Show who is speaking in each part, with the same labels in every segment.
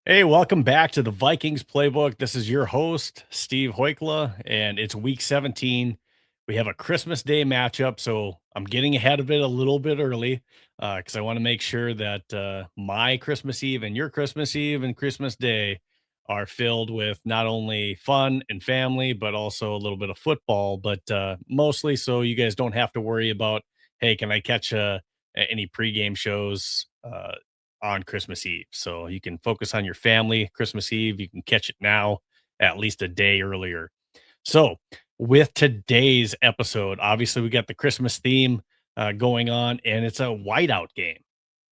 Speaker 1: Hey, welcome back to the Vikings Playbook. This is your host, Steve Hoikkala, and it's week 17. We have a Christmas Day matchup, so I'm getting ahead of it a little bit early because I want to make sure that my Christmas Eve and your Christmas Eve and Christmas Day are filled with not only fun and family, but also a little bit of football, but mostly so you guys don't have to worry about, hey, can I catch any pregame shows? On Christmas Eve. So you can focus on your family Christmas Eve. You can catch it now, at least a day earlier. So, with today's episode, obviously we got the Christmas theme going on, and it's a whiteout game.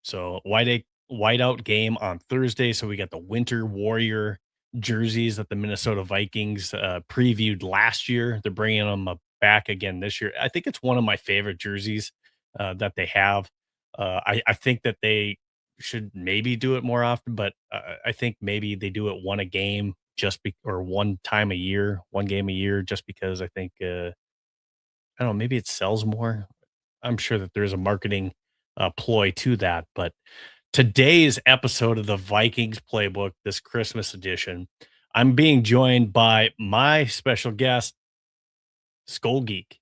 Speaker 1: So, whiteout game on Thursday. So we got the Winter Warrior jerseys that the Minnesota Vikings previewed last year. They're bringing them back again this year. I think it's one of my favorite jerseys that they have. I think that they should maybe do it more often, but I think maybe they do it one a game or one time a year, one game a year, just because I think I don't know, maybe it sells more. I'm sure that there's a marketing ploy to that, but today's episode of the Vikings Playbook, this Christmas edition, I'm being joined by my special guest, Skull Geek,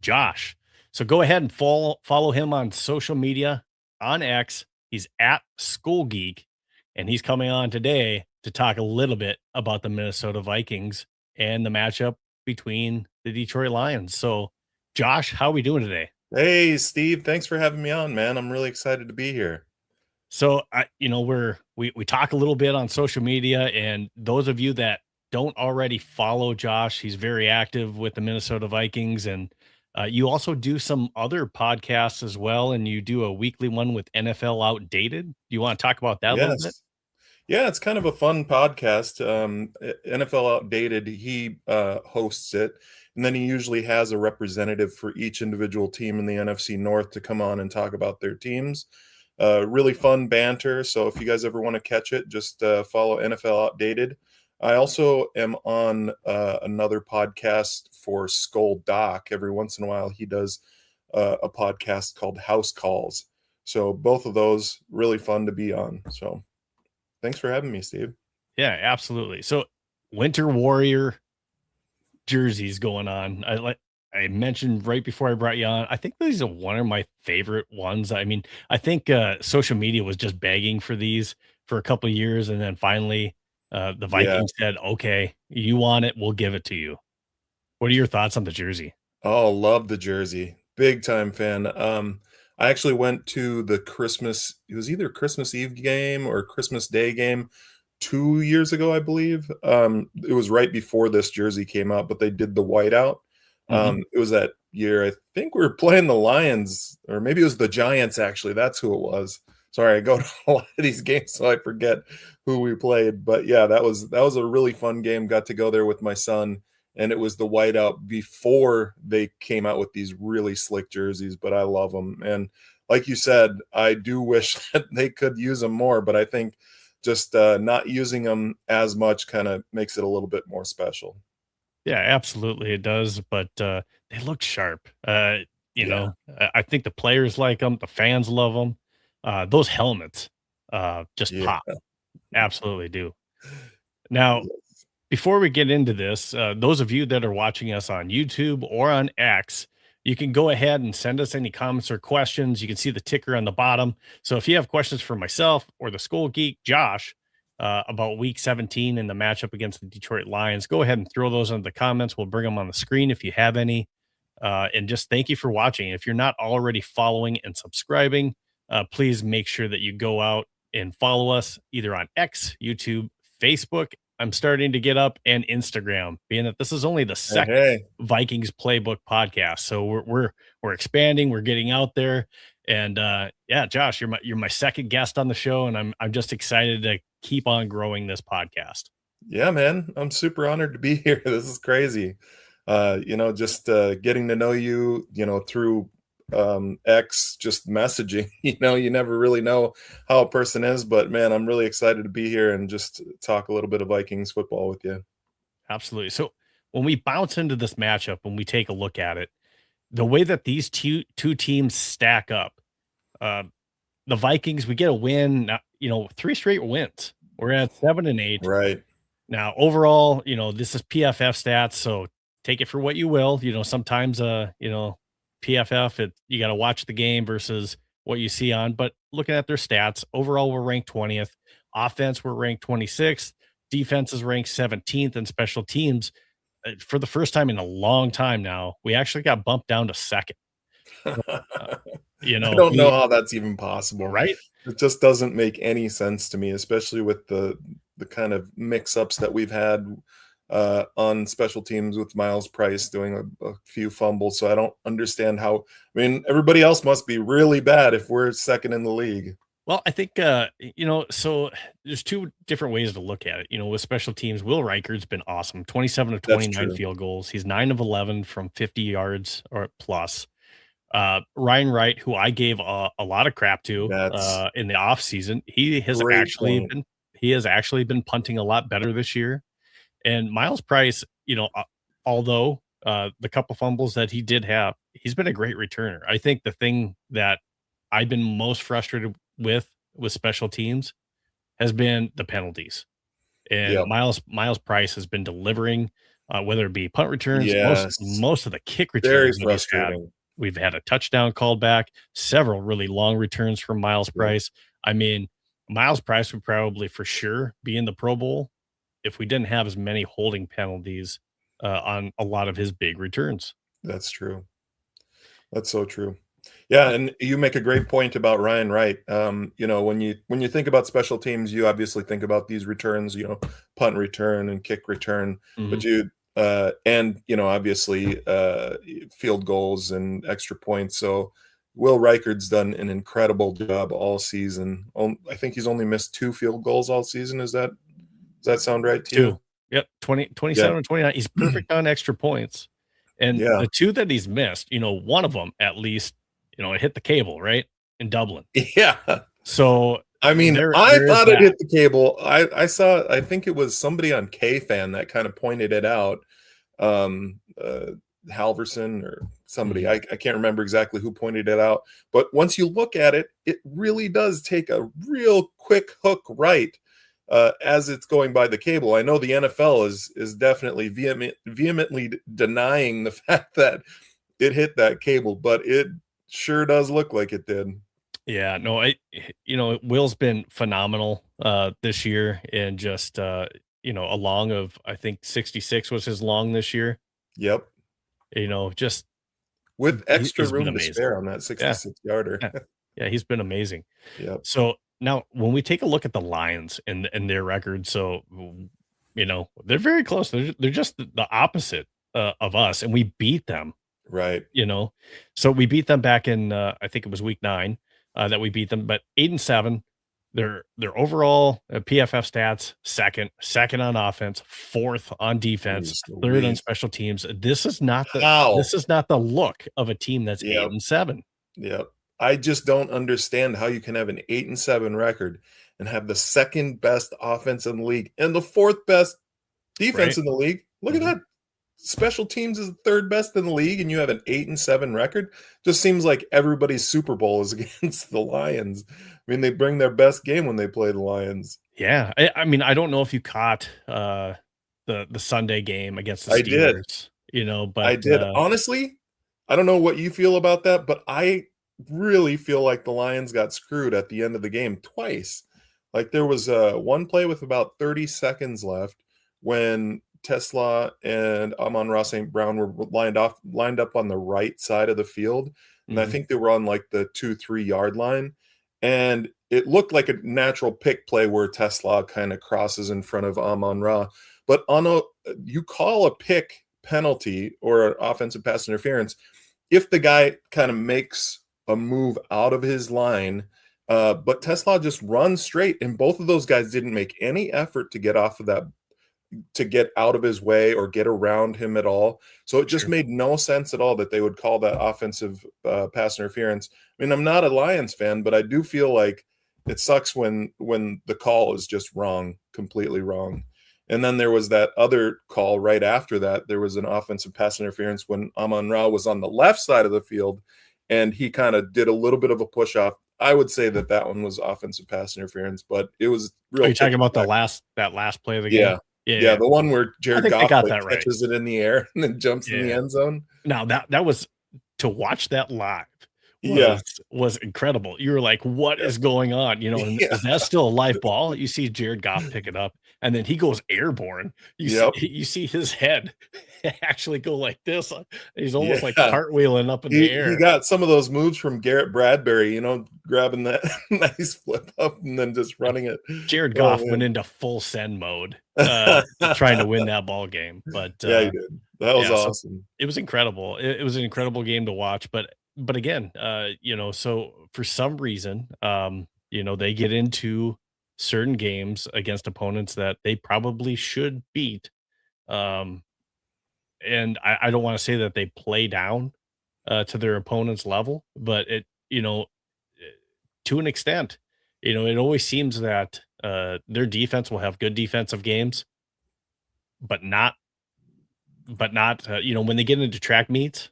Speaker 1: Josh. So go ahead and follow him on social media on X. He's at Skull Geek, and he's coming on today to talk a little bit about the Minnesota Vikings and the matchup between the Detroit Lions. So, Josh, how are we doing today?
Speaker 2: Hey, Steve, thanks for having me on, man. I'm really excited to be here.
Speaker 1: So, we talk a little bit on social media, and those of you that don't already follow Josh, he's very active with the Minnesota Vikings, and you also do some other podcasts as well, and you do a weekly one with NFL Outdated. Do you want to talk about that a little bit?
Speaker 2: Yes. Yeah, it's kind of a fun podcast. NFL Outdated, he hosts it, and then he usually has a representative for each individual team in the NFC North to come on and talk about their teams. Really fun banter. So if you guys ever want to catch it, just follow NFL Outdated. I also am on another podcast for Skull Doc. Every once in a while, he does a podcast called House Calls. So both of those really fun to be on. So thanks for having me, Steve.
Speaker 1: Yeah, absolutely. So, Winter Warrior jerseys going on. I mentioned right before I brought you on. I think these are one of my favorite ones. I mean, I think social media was just begging for these for a couple of years, and then finally, the
Speaker 2: Yeah.
Speaker 1: Vikings said, "Okay, you want it? We'll give it to you." What are your thoughts on the jersey?
Speaker 2: Oh, love the jersey. Big time fan. I actually went to the it was either Christmas Eve game or Christmas Day game 2 years ago, I believe. It was right before this jersey came out, but they did the whiteout.
Speaker 1: Mhm.
Speaker 2: It was that year. I think we were playing the Lions, or maybe it was the Giants, actually. That's who it was. Sorry, I go to a lot of these games, so I forget who we played. But yeah, that was a really fun game. Got to go there with my son, and it was the whiteout before they came out with these really slick jerseys, but I love them. And like you said, I do wish that they could use them more, but I think just not using them as much kind of makes it a little bit more special.
Speaker 1: Yeah, absolutely, it does. But they look sharp.
Speaker 2: Yeah.
Speaker 1: I think the players like them. The fans love them. Those helmets just
Speaker 2: Yeah.
Speaker 1: pop. Absolutely do. Now,
Speaker 2: Yes.
Speaker 1: before we get into this, those of you that are watching us on YouTube or on X, you can go ahead and send us any comments or questions. You can see the ticker on the bottom. So if you have questions for myself or the Skull Geek, Josh, about week 17 and the matchup against the Detroit Lions, go ahead and throw those into the comments. We'll bring them on the screen if you have any. And just thank you for watching. If you're not already following and subscribing, please make sure that you go out and follow us either on X, YouTube, Facebook. I'm starting to get up and Instagram, being that this is only the
Speaker 2: Hey,
Speaker 1: second
Speaker 2: hey.
Speaker 1: Vikings playbook podcast. So we're expanding, we're getting out there. And yeah, Josh, you're my second guest on the show, and I'm just excited to keep on growing this podcast.
Speaker 2: Yeah, man. I'm super honored to be here. This is crazy. Just getting to know you, through X, just messaging. You never really know how a person is, but man, I'm really excited to be here and just talk a little bit of Vikings football with you.
Speaker 1: Absolutely. So when we bounce into this matchup, when we take a look at it, the way that these two teams stack up, uh, the Vikings, we get a win, three straight wins We're at 7-8.
Speaker 2: Right.
Speaker 1: Now, overall, this is PFF stats, so take it for what you will. Sometimes, PFF, you got to watch the game versus what you see on. But looking at their stats, overall, we're ranked 20th. Offense, we're ranked 26th. Defense is ranked 17th, and special teams, for the first time in a long time now, we actually got bumped down to second. Uh,
Speaker 2: I don't know
Speaker 1: we
Speaker 2: how that's even possible.
Speaker 1: right.
Speaker 2: It just doesn't make any sense to me, especially with the kind of mix-ups that we've had on special teams with Miles Price doing a few fumbles. So I don't understand how. I mean, everybody else must be really bad if we're second in the league.
Speaker 1: Well, I think, so there's two different ways to look at it. With special teams, Will Reichard's been awesome. 27 of
Speaker 2: That's
Speaker 1: 29
Speaker 2: true.
Speaker 1: field goals. He's 9 of 11 from 50 yards or plus. Ryan Wright, who I gave a lot of crap to
Speaker 2: That's
Speaker 1: in the offseason,
Speaker 2: great point.
Speaker 1: he has actually been punting a lot better this year. And Miles Price, although the couple fumbles that he did have, he's been a great returner. I think the thing that I've been most frustrated with special teams has been the penalties. And
Speaker 2: Yep.
Speaker 1: Miles Price has been delivering, whether it be punt returns,
Speaker 2: Yes.
Speaker 1: most of the kick
Speaker 2: Very
Speaker 1: returns that he's had.
Speaker 2: frustrating.
Speaker 1: We've had a touchdown called back, several really long returns from Miles
Speaker 2: Yeah.
Speaker 1: Price. I mean, Miles Price would probably for sure be in the Pro Bowl if we didn't have as many holding penalties on a lot of his big returns.
Speaker 2: That's true. That's so true. Yeah, and you make a great point about Ryan Wright. When you think about special teams, you obviously think about these returns, punt return and kick return, but
Speaker 1: Mhm.
Speaker 2: obviously field goals and extra points. So Will Reichard's done an incredible job all season. I think he's only missed 2 field goals all season. Does that sound right to you?
Speaker 1: 2. Yep, 20
Speaker 2: Yeah.
Speaker 1: 27 and 29. He's perfect on extra points. And
Speaker 2: Yeah.
Speaker 1: the 2 that he's missed, one of them at least, it hit the cable, right? In Dublin.
Speaker 2: Yeah.
Speaker 1: So
Speaker 2: I mean, I
Speaker 1: there is
Speaker 2: thought it
Speaker 1: that.
Speaker 2: hit the cable. I think it was somebody on K-Fan that kinda pointed it out. Um, uh, Halverson or somebody.
Speaker 1: Mhm.
Speaker 2: I can't remember exactly who pointed it out, but once you look at it, it really does take a real quick hook right, as it's going by the cable. I know the NFL is definitely vehemently denying the fact that it hit that cable, but it sure does look like it did.
Speaker 1: Yeah, no, Will's been phenomenal this year and just a long of I think 66 was his long this year.
Speaker 2: Yep.
Speaker 1: Just
Speaker 2: With extra
Speaker 1: he's been
Speaker 2: room to
Speaker 1: amazing.
Speaker 2: spare on that
Speaker 1: Yeah,
Speaker 2: 66-yarder.
Speaker 1: yeah, yeah, he's been amazing.
Speaker 2: Yep.
Speaker 1: So now when we take a look at the Lions and their record, so they're very close. They're just the opposite of us, and we beat them.
Speaker 2: Right.
Speaker 1: So we beat them back in I think it was week 9 that we beat them, but 8-7. Their overall PFF stats second on offense, fourth on defense,
Speaker 2: Jeez
Speaker 1: third on
Speaker 2: Louise.
Speaker 1: special teams. This is not
Speaker 2: How?
Speaker 1: the look of a team that's
Speaker 2: Yep.
Speaker 1: 8-7.
Speaker 2: Yep. I just don't understand how you can have an 8-7 record and have the second best offense in the league and the fourth best defense
Speaker 1: Right?
Speaker 2: in the league. Look at
Speaker 1: Mhm.
Speaker 2: that. Special teams is the third best in the league, and you have an 8-7 record. Just seems like everybody's Super Bowl is against the Lions. I mean, they bring their best game when they play the Lions.
Speaker 1: Yeah, I mean, I don't know if you caught the Sunday game against the
Speaker 2: I did.
Speaker 1: Steelers,
Speaker 2: I
Speaker 1: but
Speaker 2: did. Honestly, I don't know what you feel about that, but I really feel like the Lions got screwed at the end of the game twice. Like there was one play with about 30 seconds left when Tesla and Amon-Ra St. Brown were lined up on the right side of the field. And I
Speaker 1: mhm,
Speaker 2: think they were on like the 2-3 yard line. And it looked like a natural pick play where Tesla kind of crosses in front of Amon-Ra. But you call a pick penalty or an offensive pass interference if the guy kind of makes a move out of his line. But Tesla just runs straight, and both of those guys didn't make any effort to get off of that, to get out of his way or get around him at all. So it just
Speaker 1: sure.
Speaker 2: made no sense at all that they would call that offensive pass interference. I mean, I'm not a Lions fan, but I do feel like it sucks when the call is just wrong, completely wrong. And then there was that other call right after that. There was an offensive pass interference when Amon-Ra was on the left side of the field, and he kind of did a little bit of a push off. I would say that that one was offensive pass interference, but it was
Speaker 1: Are
Speaker 2: real
Speaker 1: you talking
Speaker 2: ticky
Speaker 1: about
Speaker 2: tack.
Speaker 1: that last play of the game?
Speaker 2: Yeah.
Speaker 1: Yeah,
Speaker 2: Yeah,
Speaker 1: yeah.
Speaker 2: the one where
Speaker 1: I
Speaker 2: Jared
Speaker 1: think they
Speaker 2: Goff,
Speaker 1: got
Speaker 2: like,
Speaker 1: that right.
Speaker 2: catches it in the air and then jumps in the
Speaker 1: Yeah.
Speaker 2: end zone.
Speaker 1: Now that was to watch that live
Speaker 2: Yeah.
Speaker 1: was incredible. You were like, "What
Speaker 2: Yep.
Speaker 1: is going on?" You know, and
Speaker 2: Yeah.
Speaker 1: is that still a live ball? You see Jared Goff pick it up, and then he goes airborne.
Speaker 2: Yep.
Speaker 1: You see his head actually go like this. He's almost like
Speaker 2: Yeah.
Speaker 1: cartwheeling up in the
Speaker 2: He
Speaker 1: air.
Speaker 2: got some of those moves from Garrett Bradbury, grabbing that nice flip up and then just running it.
Speaker 1: Jared
Speaker 2: Oh,
Speaker 1: Goff went
Speaker 2: man.
Speaker 1: into full send mode, trying to win that ball game. But
Speaker 2: Yeah, he did. That was
Speaker 1: yeah, so
Speaker 2: awesome.
Speaker 1: it was incredible. It was an incredible game to watch. But again, so for some reason, they get into certain games against opponents that they probably should beat. Um, and I don't want to say that they play down to their opponent's level, but eh, to an extent, it always seems that their defense will have good defensive games, but not when they get into track meets,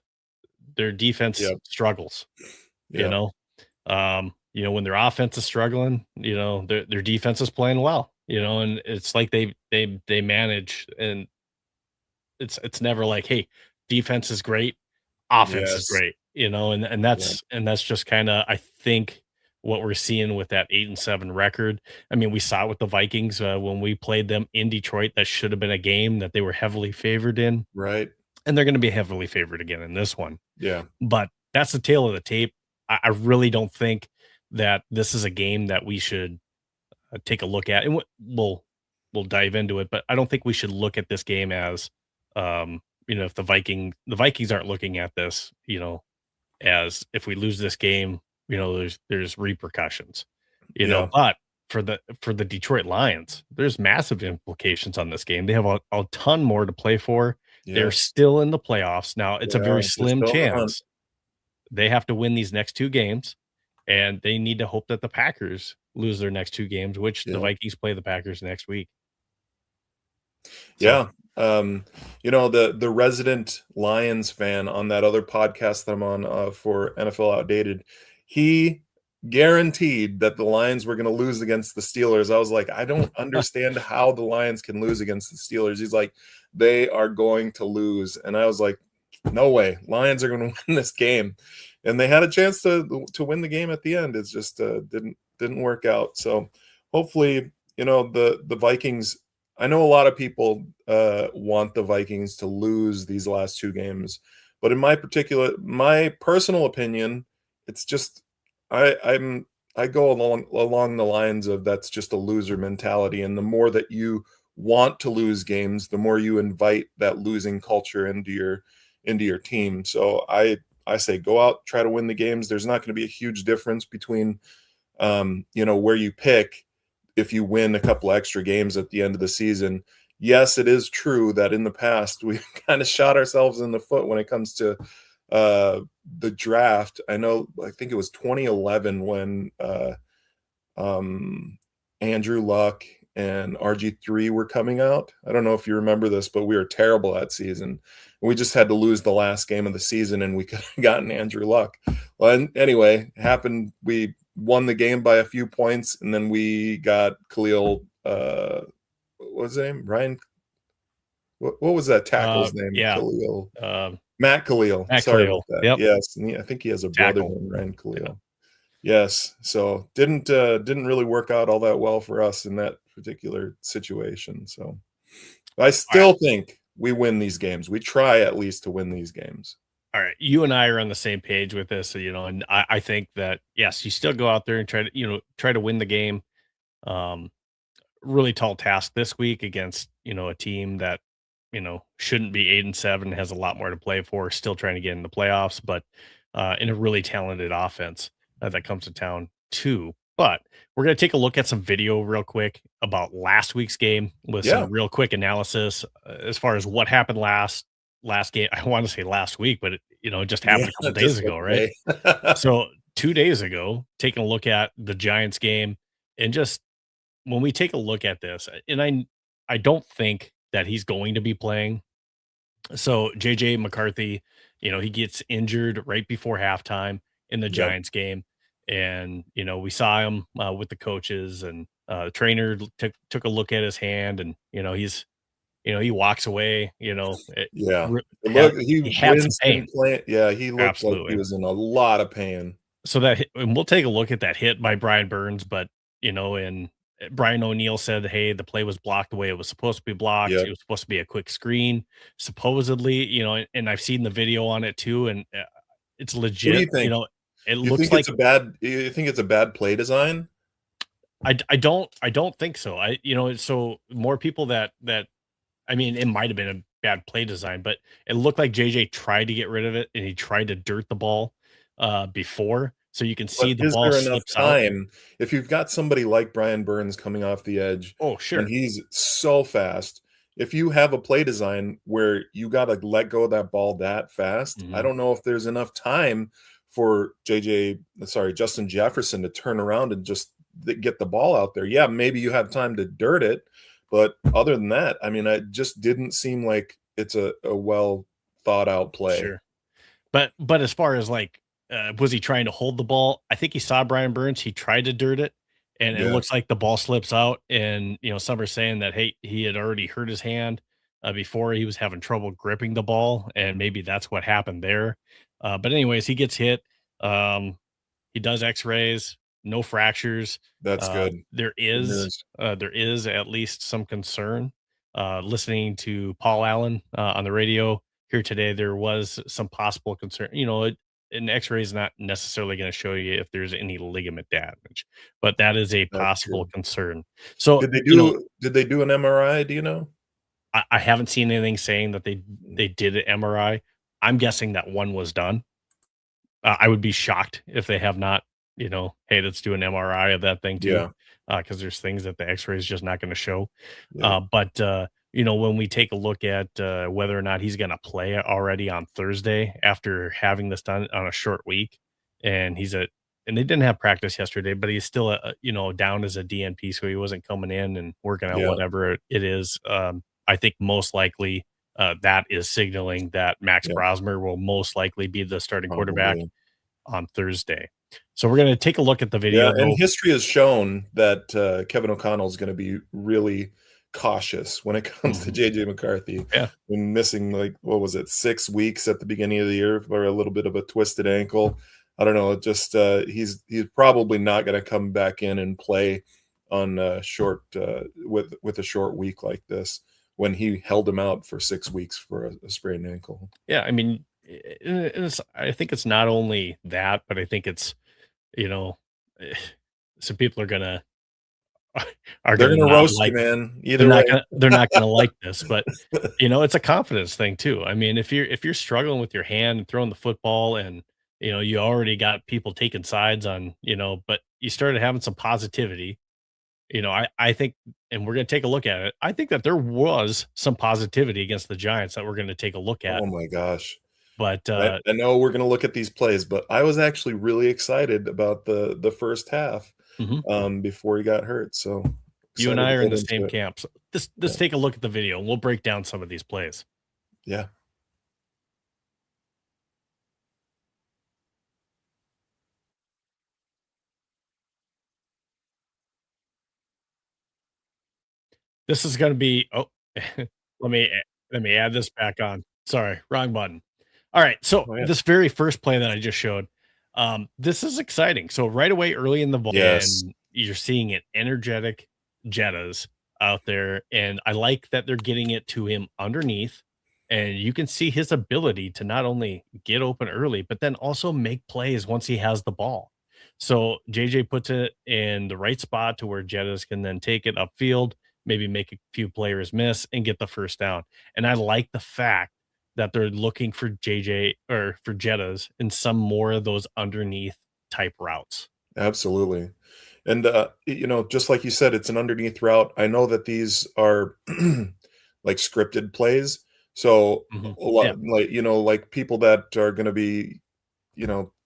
Speaker 1: their defense
Speaker 2: Yep.
Speaker 1: struggles. you
Speaker 2: Yep.
Speaker 1: know when their offense is struggling, their defense is playing well, and it's like they manage, and it's never like, hey, defense is great, offense is
Speaker 2: Yes.
Speaker 1: great, and
Speaker 2: Yep.
Speaker 1: that's just kind of, I think, what we're seeing with that 8-7 record. I mean, we saw it with the Vikings when we played them in Detroit. That should have been a game that they were heavily favored in,
Speaker 2: Right.
Speaker 1: and they're going to be heavily favored again in this one.
Speaker 2: Yeah.
Speaker 1: But that's the tail of the tape. I really don't think that this is a game that we should take a look at, and we'll dive into it. But I don't think we should look at this game as, if the Vikings aren't looking at this, as if we lose this game, there's repercussions,
Speaker 2: Yeah.
Speaker 1: But for the Detroit Lions, there's massive implications on this game. They have a ton more to play for. They're
Speaker 2: Yeah.
Speaker 1: still in the playoffs now. It's
Speaker 2: They
Speaker 1: a very
Speaker 2: are. They're
Speaker 1: slim
Speaker 2: still in the hunt.
Speaker 1: chance. They have to win these next two games, and they need to hope that the Packers lose their next two games, which the
Speaker 2: Yeah.
Speaker 1: Vikings play the Packers next week. So,
Speaker 2: Yeah. The resident Lions fan on that other podcast that I'm on, for NFL Outdated, he guaranteed that the Lions were gonna lose against the Steelers. I was like, "I don't understand how the Lions can lose against the Steelers." He's like, "They are going to lose." And I was like, "No way. Lions are gonna win this game." And they had a chance to win the game at the end. It's just, didn't work out. So, hopefully, the Vikings, I know a lot of people want the Vikings to lose these last two games, but in my personal opinion, it's just I go along the lines of that's just a loser mentality, and the more that you want to lose games, the more you invite that losing culture into your team. So I say go out, try to win the games. There's not going to be a huge difference between where you pick if you win a couple extra games at the end of the season. Yes, it is true that in the past we kind of shot ourselves in the foot when it comes to the draft. I think it was 2011 when um, Andrew Luck and RG3 were coming out. I don't know if you remember this, but we were terrible that season. We just had to lose the last game of the season, and we could have gotten Andrew Luck. Well, anyway, it happened. We won the game by a few points, and then we got Khalil. What was his name? Ryan. What was that tackle's name?
Speaker 1: yeah,
Speaker 2: Khalil.
Speaker 1: um,
Speaker 2: Matt Khalil.
Speaker 1: Matt
Speaker 2: Sorry about
Speaker 1: Khalil.
Speaker 2: that.
Speaker 1: Yep,
Speaker 2: Yes, and I think he has a brother
Speaker 1: tackle.
Speaker 2: named Ryan
Speaker 1: Yeah.
Speaker 2: Khalil. Yes, so didn't really work out all that well for us in that particular situation. So I
Speaker 1: All right.
Speaker 2: still think we win these games. We try at least to win these games.
Speaker 1: All right. You and I are on the same page with this, and I think that, yes, you still go out there and try to win the game. Um, Really tall task this week against, a team that, shouldn't be 8-7, has a lot more to play for, still trying to get in the playoffs, but in a really talented offense that comes to town too. But we're going to take a look at some video real quick about last week's game with
Speaker 2: Yeah.
Speaker 1: some real quick analysis as far as what happened last game. I want to say last week, but it just happened a couple days
Speaker 2: Just
Speaker 1: ago, right?
Speaker 2: today.
Speaker 1: So 2 days ago, taking a look at the Giants game, and just when we take a look at this, and I don't think that he's going to be playing. So JJ McCarthy, he gets injured right before halftime in the
Speaker 2: Yep.
Speaker 1: Giants game. and we saw him with the coaches, and the trainer took a look at his hand, and he walks away.
Speaker 2: Yeah.
Speaker 1: Had
Speaker 2: He
Speaker 1: he had some
Speaker 2: winced in
Speaker 1: pain.
Speaker 2: play, yeah, he looked like he
Speaker 1: Absolutely.
Speaker 2: was in a lot of pain.
Speaker 1: So that and we'll take a look at that hit by Brian Burns, but and Brian O'Neill said, "Hey, the play was blocked the way it was supposed to be blocked. It
Speaker 2: Yep.
Speaker 1: was supposed to be a quick screen." Supposedly, and I've seen the video on it too, and it's
Speaker 2: What do
Speaker 1: legit.
Speaker 2: you think?
Speaker 1: It
Speaker 2: You
Speaker 1: looks
Speaker 2: think
Speaker 1: like
Speaker 2: it's a bad play design?
Speaker 1: I don't think so. So more people that I mean, it might have been a bad play design, but it looked like JJ tried to get rid of it, and he tried to dirt the ball before, so you can
Speaker 2: But
Speaker 1: see the
Speaker 2: is
Speaker 1: ball
Speaker 2: there enough
Speaker 1: slips out.
Speaker 2: time if you've got somebody like Brian Burns coming off the edge
Speaker 1: Oh,
Speaker 2: and
Speaker 1: sure.
Speaker 2: he's so fast, if you have a play design where you gotta let go of that ball that fast, I
Speaker 1: Mhm.
Speaker 2: don't know if there's enough time for Justin Jefferson to turn around and just get the ball out there. Yeah, maybe you have time to dirt it, but other than that, I mean, it just didn't seem like it's a well thought out play.
Speaker 1: Sure. But as far as, like, was he trying to hold the ball? I think he saw Brian Burns, he tried to dirt it, and it
Speaker 2: Yeah,
Speaker 1: looks like the ball slips out, and, some are saying that, hey, he had already hurt his hand, before he was having trouble gripping the ball, and maybe that's what happened there. But anyways, he gets hit. Um, he does X-rays, no fractures.
Speaker 2: that's good.
Speaker 1: There
Speaker 2: Good
Speaker 1: is
Speaker 2: news.
Speaker 1: there is at least some concern. Listening to Paul Allen on the radio here today, there was some possible concern. An X-ray is not necessarily going to show you if there's any ligament damage, but that is a
Speaker 2: That's
Speaker 1: possible
Speaker 2: true.
Speaker 1: concern. So,
Speaker 2: Did they do an MRI, do you know?
Speaker 1: I haven't seen anything saying that they did an MRI. I'm guessing that one was done. I would be shocked if they have not, "Hey, let's do an MRI of that thing too,"
Speaker 2: Yeah,
Speaker 1: because there's things that the X-ray is just not gonna show.
Speaker 2: yeah.
Speaker 1: But, when we take a look at, whether or not he's gonna play already on Thursday after having this done on a short week, and and they didn't have practice yesterday, but he's still, down as a DNP, so he wasn't coming in and working on
Speaker 2: Yeah,
Speaker 1: whatever it is. I think most likely, that is signaling that Max
Speaker 2: yeah,
Speaker 1: Brosmer will most likely be the starting quarterback
Speaker 2: probably.
Speaker 1: on Thursday. So we're gonna take a look at the
Speaker 2: Yeah,
Speaker 1: video
Speaker 2: and
Speaker 1: though.
Speaker 2: history has shown that, Kevin O'Connell is gonna be really cautious when it comes to
Speaker 1: Mhm.
Speaker 2: JJ McCarthy.
Speaker 1: Yeah.
Speaker 2: When missing, like, what was it, 6 weeks at the beginning of the year for a little bit of a twisted ankle. I don't know, it just, he's probably not gonna come back in and play on a short, with a short week like this when he held him out for 6 weeks for a sprained ankle.
Speaker 1: Yeah, I mean, I think it's not only that, but I think it's, you know, eh, some people are
Speaker 2: They're
Speaker 1: gonna
Speaker 2: gonna
Speaker 1: not
Speaker 2: roast you,
Speaker 1: like
Speaker 2: man, either way.
Speaker 1: they're not gonna like this, but, it's a confidence thing too. I mean, if you're struggling with your hand and throwing the football, and, you already got people taking sides on, but you started having some positivity. I think, and we're gonna take a look at it. I think that there was some positivity against the Giants that we're gonna take a look at,
Speaker 2: Oh my gosh.
Speaker 1: but,
Speaker 2: I know we're gonna look at these plays, but I was actually really excited about the first half,
Speaker 1: mhm,
Speaker 2: before he got hurt, so
Speaker 1: you and
Speaker 2: excited
Speaker 1: I
Speaker 2: to
Speaker 1: are in
Speaker 2: get
Speaker 1: the
Speaker 2: into
Speaker 1: same
Speaker 2: it.
Speaker 1: camp. So let's
Speaker 2: Yeah,
Speaker 1: take a look at the video, and we'll break down some of these plays.
Speaker 2: yeah.
Speaker 1: This is gonna be let me add this back on. Sorry, wrong button. Alright, so
Speaker 2: Oh, yeah.
Speaker 1: this very first play that I just showed, this is exciting. So right away early in the ball,
Speaker 2: Yes,
Speaker 1: and you're seeing an energetic Jettas out there, and I like that they're getting it to him underneath, and you can see his ability to not only get open early, but then also make plays once he has the ball. So JJ puts it in the right spot to where Jettas can then take it upfield, maybe make a few players miss and get the first down. And I like the fact that they're looking for JJ or for Jettas in some more of those underneath type routes.
Speaker 2: absolutely, and, just like you said, it's an underneath route. I know that these are, like, scripted plays, so
Speaker 1: Mhm.
Speaker 2: a lot
Speaker 1: Yeah.
Speaker 2: like, like, people that are gonna be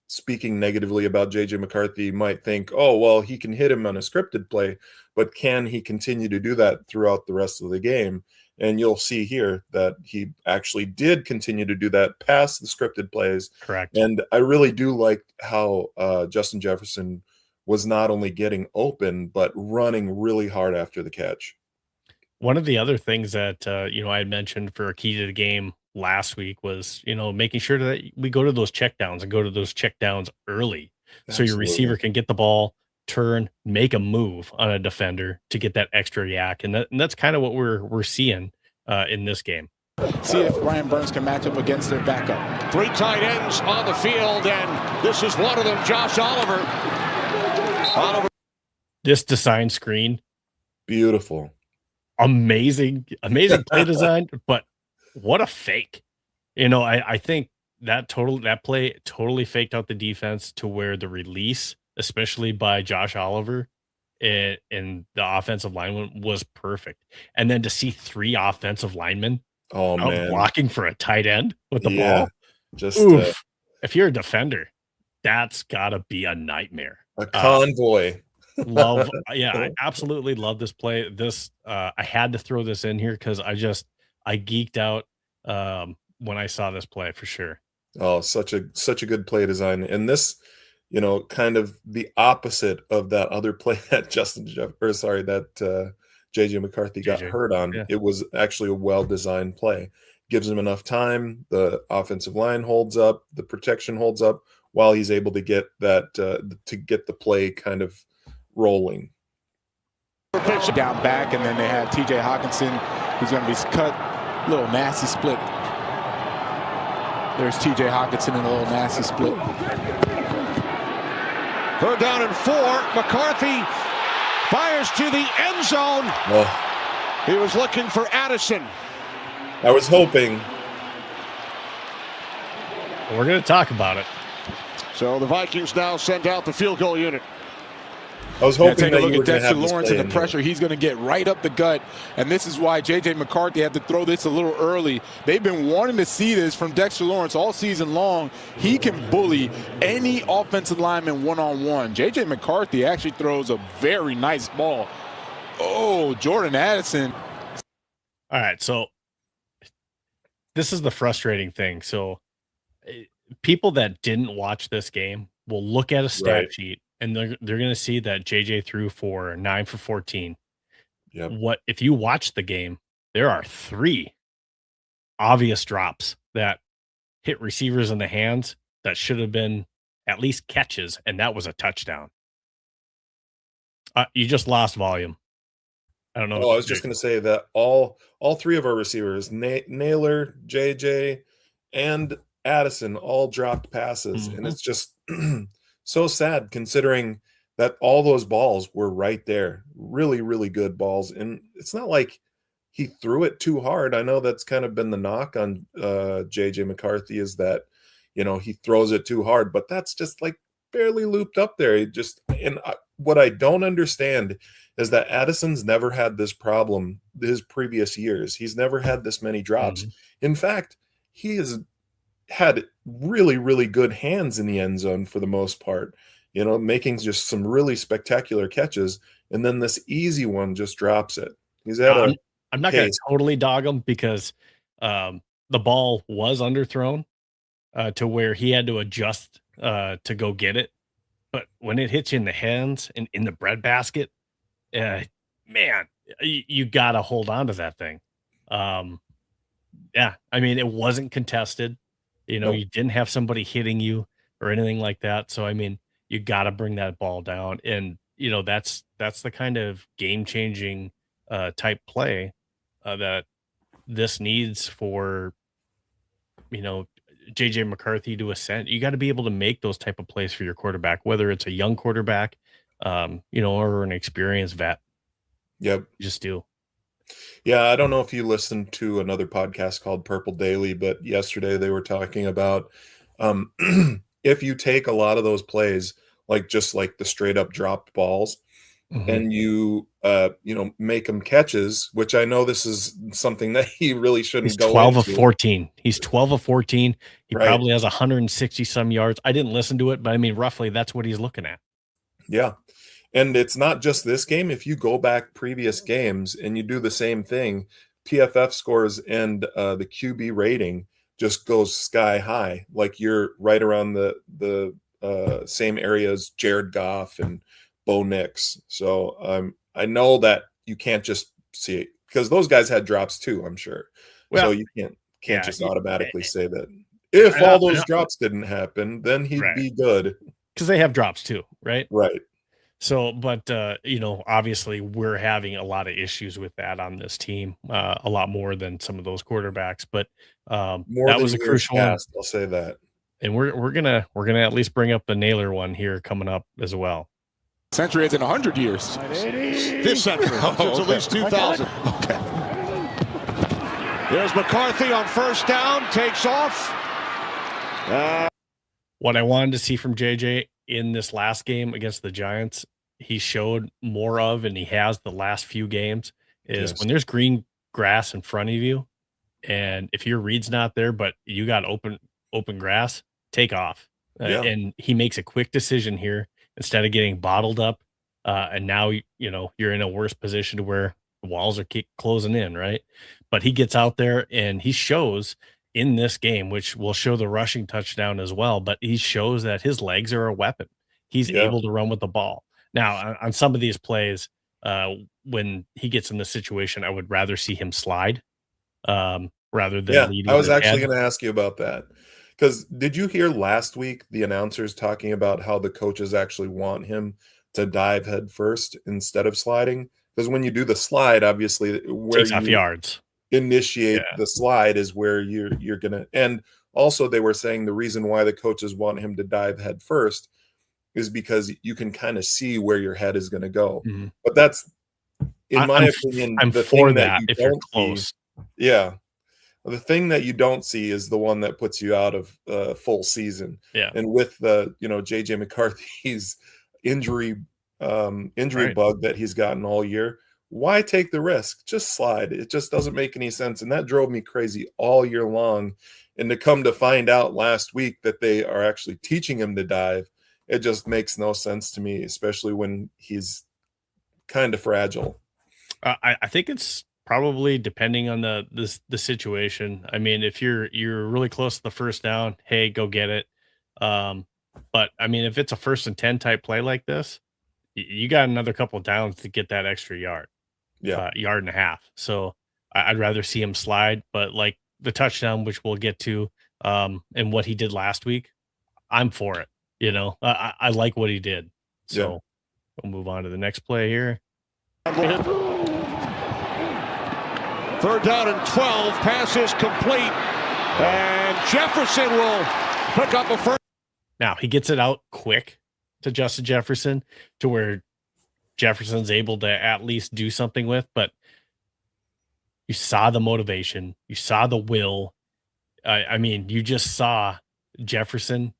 Speaker 2: speaking negatively about JJ McCarthy might think, oh, well, he can hit him on a scripted play, but can he continue to do that throughout the rest of the game? And you'll see here that he actually did continue to do that past the scripted plays.
Speaker 1: Correct.
Speaker 2: And I really do like how Justin Jefferson was not only getting open, but running really hard after the catch.
Speaker 1: One of the other things that, I had mentioned for a key to the game last week was, making sure that we go to those checkdowns and go to those checkdowns early. So your
Speaker 2: Absolutely.
Speaker 1: receiver can get the ball, turn, make a move on a defender to get that extra yak. And that's kind of what we're seeing in this game.
Speaker 3: See if Ryan Burns can match up against their backup.
Speaker 4: 3 tight ends on the field, and this is one of them, Josh Oliver.
Speaker 1: This design screen,
Speaker 2: Beautiful.
Speaker 1: amazing play design, but what a fake. I think that play totally faked out the defense to where the release, especially by Josh Oliver and the offensive lineman, was perfect. And then to see 3 offensive linemen
Speaker 2: Oh,
Speaker 1: out
Speaker 2: man.
Speaker 1: blocking for a tight end with the
Speaker 2: Yeah.
Speaker 1: ball.
Speaker 2: Just
Speaker 1: Oof. If you're a defender, that's gotta be a nightmare.
Speaker 2: a convoy.
Speaker 1: I absolutely love this play. I had to throw this in here because I geeked out when I saw this play for sure.
Speaker 2: Oh, such a good play design. And this, kind of the opposite of that other play that JJ McCarthy got
Speaker 1: JJ.
Speaker 2: hurt on.
Speaker 1: Yeah.
Speaker 2: It was actually a well-designed play. Gives him enough time. The offensive line holds up, the protection holds up while he's able to get that to get the play kind of rolling.
Speaker 3: Down back, and then they have TJ Hawkinson, who's going to be cut. Little nasty split. There's TJ Hawkinson in a little nasty split.
Speaker 4: 3rd down and 4. McCarthy fires to the end zone.
Speaker 2: Oh,
Speaker 4: He was looking for Addison.
Speaker 2: I was hoping.
Speaker 1: We're gonna talk about it.
Speaker 4: So the Vikings now send out the field goal unit.
Speaker 2: I was
Speaker 3: Now
Speaker 2: hoping
Speaker 3: take a
Speaker 2: that
Speaker 3: look
Speaker 2: you
Speaker 3: at
Speaker 2: were going to
Speaker 3: Dexter
Speaker 2: have this
Speaker 3: Lawrence
Speaker 2: play
Speaker 3: and the
Speaker 2: in here.
Speaker 3: pressure he's going to get right up the gut. And this is why J.J. McCarthy had to throw this a little early. They've been wanting to see this from Dexter Lawrence all season long. He can bully any offensive lineman one-on-one. J.J. McCarthy actually throws a very nice ball. Oh, Jordan Addison.
Speaker 1: All right, so this is the frustrating thing. So people that didn't watch this game will look at a stat
Speaker 2: Right.
Speaker 1: sheet and they're going to see that JJ threw for 9 for 14.
Speaker 2: Yep.
Speaker 1: What if you watch the game? There are 3 obvious drops that hit receivers in the hands that should have been at least catches, and that was a touchdown. You just lost volume. I don't know.
Speaker 2: Oh, I was just going to say that all 3 of our receivers, Naylor, JJ, and Addison, all dropped passes, and it's just so sad considering that all those balls were right there. Really, really good balls, and it's not like he threw it too hard. I know that's kind of been the knock on JJ McCarthy is that he throws it too hard, but that's just like barely looped up there. What I don't understand is that Addison's never had this problem his previous years. He's never had this many drops. In fact, he has had really, really good hands in the end zone for the most part, making just some really spectacular catches. And then this easy one just drops it. He's had
Speaker 1: I'm not going to totally dog him because the ball was underthrown to where he had to adjust to go get it. But when it hits you in the hands and in the breadbasket, man, you got to hold on to that thing. Yeah, I mean, it wasn't contested.
Speaker 2: Nope.
Speaker 1: You didn't have somebody hitting you or anything like that. So, I mean, you got to bring that ball down. And, that's the kind of game changing type play that this needs for, JJ McCarthy to ascend. You got to be able to make those type of plays for your quarterback, whether it's a young quarterback, or an experienced vet.
Speaker 2: Yep.
Speaker 1: You just do.
Speaker 2: Yeah, I don't know if you listened to another podcast called Purple Daily, but yesterday they were talking about if you take a lot of those plays, like just like the straight up dropped balls, and you make them catches, which I know this is something that he really shouldn't
Speaker 1: He's
Speaker 2: go
Speaker 1: 12 of
Speaker 2: into.
Speaker 1: 14. He's 12 of 14. He
Speaker 2: Right.
Speaker 1: probably has 160 some yards. I didn't listen to it, but I mean, roughly that's what he's looking at.
Speaker 2: Yeah. And it's not just this game. If you go back previous games and you do the same thing, PFF scores and the QB rating just goes sky high. Like you're right around the same area as Jared Goff and Bo Nix. So I know that you can't just see it because those guys had drops too, I'm sure.
Speaker 1: Well,
Speaker 2: so you can't just automatically say that.
Speaker 1: I
Speaker 2: If all
Speaker 1: know-
Speaker 2: those drops didn't happen, then he'd
Speaker 1: Right.
Speaker 2: be good.
Speaker 1: because they have drops too, right?
Speaker 2: Right.
Speaker 1: So, but obviously we're having a lot of issues with that on this team, a lot more than some of those quarterbacks. But
Speaker 2: More
Speaker 1: that
Speaker 2: than
Speaker 1: was a
Speaker 2: years
Speaker 1: crucial one,
Speaker 2: past, I'll say that.
Speaker 1: and we're gonna at least bring up the nailer one here coming up as well.
Speaker 3: Century is in 100 years.
Speaker 4: This century, since at least 2000.
Speaker 3: Okay.
Speaker 4: There's McCarthy on first down, takes off.
Speaker 1: What I wanted to see from JJ in this last game against the Giants, he showed more of, and he has the last few games, is
Speaker 2: Yes.
Speaker 1: when there's green grass in front of you, and if your read's not there, but you got open grass, take off.
Speaker 2: Yeah.
Speaker 1: And he makes a quick decision here instead of getting bottled up. And now, you're in a worse position to where the walls are closing in, right? But he gets out there and he shows in this game, which will show the rushing touchdown as well, but he shows that his legs are a weapon. He's
Speaker 2: Yeah.
Speaker 1: able to run with the ball. Now, on some of these plays, when he gets in this situation, I would rather see him slide rather than leading.
Speaker 2: I was
Speaker 1: his
Speaker 2: actually
Speaker 1: head.
Speaker 2: going to ask you about that. Because did you hear last week the announcers talking about how the coaches actually want him to dive head first instead of sliding? Because when you do the slide, obviously, where
Speaker 1: Takes off
Speaker 2: you
Speaker 1: yards.
Speaker 2: initiate
Speaker 1: Yeah.
Speaker 2: the slide is where you're gonna. And also, they were saying the reason why the coaches want him to dive head first is because you can kind of see where your head is going to go.
Speaker 1: Mhm.
Speaker 2: But that's, in my
Speaker 1: I'm
Speaker 2: opinion,
Speaker 1: I'm
Speaker 2: the
Speaker 1: for
Speaker 2: thing
Speaker 1: that
Speaker 2: you
Speaker 1: if you're
Speaker 2: don't see.
Speaker 1: close.
Speaker 2: Yeah. The thing that you don't see is the one that puts you out of full season.
Speaker 1: Yeah.
Speaker 2: And with the, JJ McCarthy's injury
Speaker 1: Right.
Speaker 2: bug that he's gotten all year, why take the risk? Just slide. It just doesn't make any sense. And that drove me crazy all year long. And to come to find out last week that they are actually teaching him to dive, it just makes no sense to me, especially when he's kind of fragile.
Speaker 1: I think it's probably depending on the situation. I mean, if you're really close to the first down, hey, go get it. But I mean, if it's a 1st and 10 type play like this, you got another couple of downs to get that extra yard,
Speaker 2: Yeah.
Speaker 1: yard and a half. So I'd rather see him slide. But like the touchdown, which we'll get to, and what he did last week, I'm for it. I like what he did. So we'll move on to the next play here.
Speaker 4: 3rd down and 12. Pass is complete. And Jefferson will pick up a first.
Speaker 1: Now he gets it out quick to Justin Jefferson to where Jefferson's able to at least do something with, but you saw the motivation, you saw the will. I mean, you just saw Jefferson.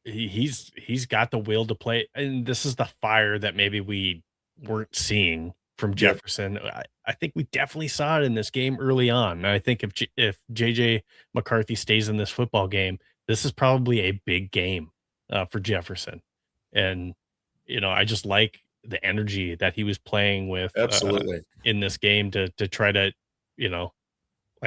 Speaker 1: He's got the will to play, and this is the fire that maybe we weren't seeing from Jefferson. I think we definitely saw it in this game early on. And I think if JJ McCarthy stays in this football game, this is probably a big game for Jefferson. And, I just like the energy that he was playing with
Speaker 2: Absolutely.
Speaker 1: in this game to try to,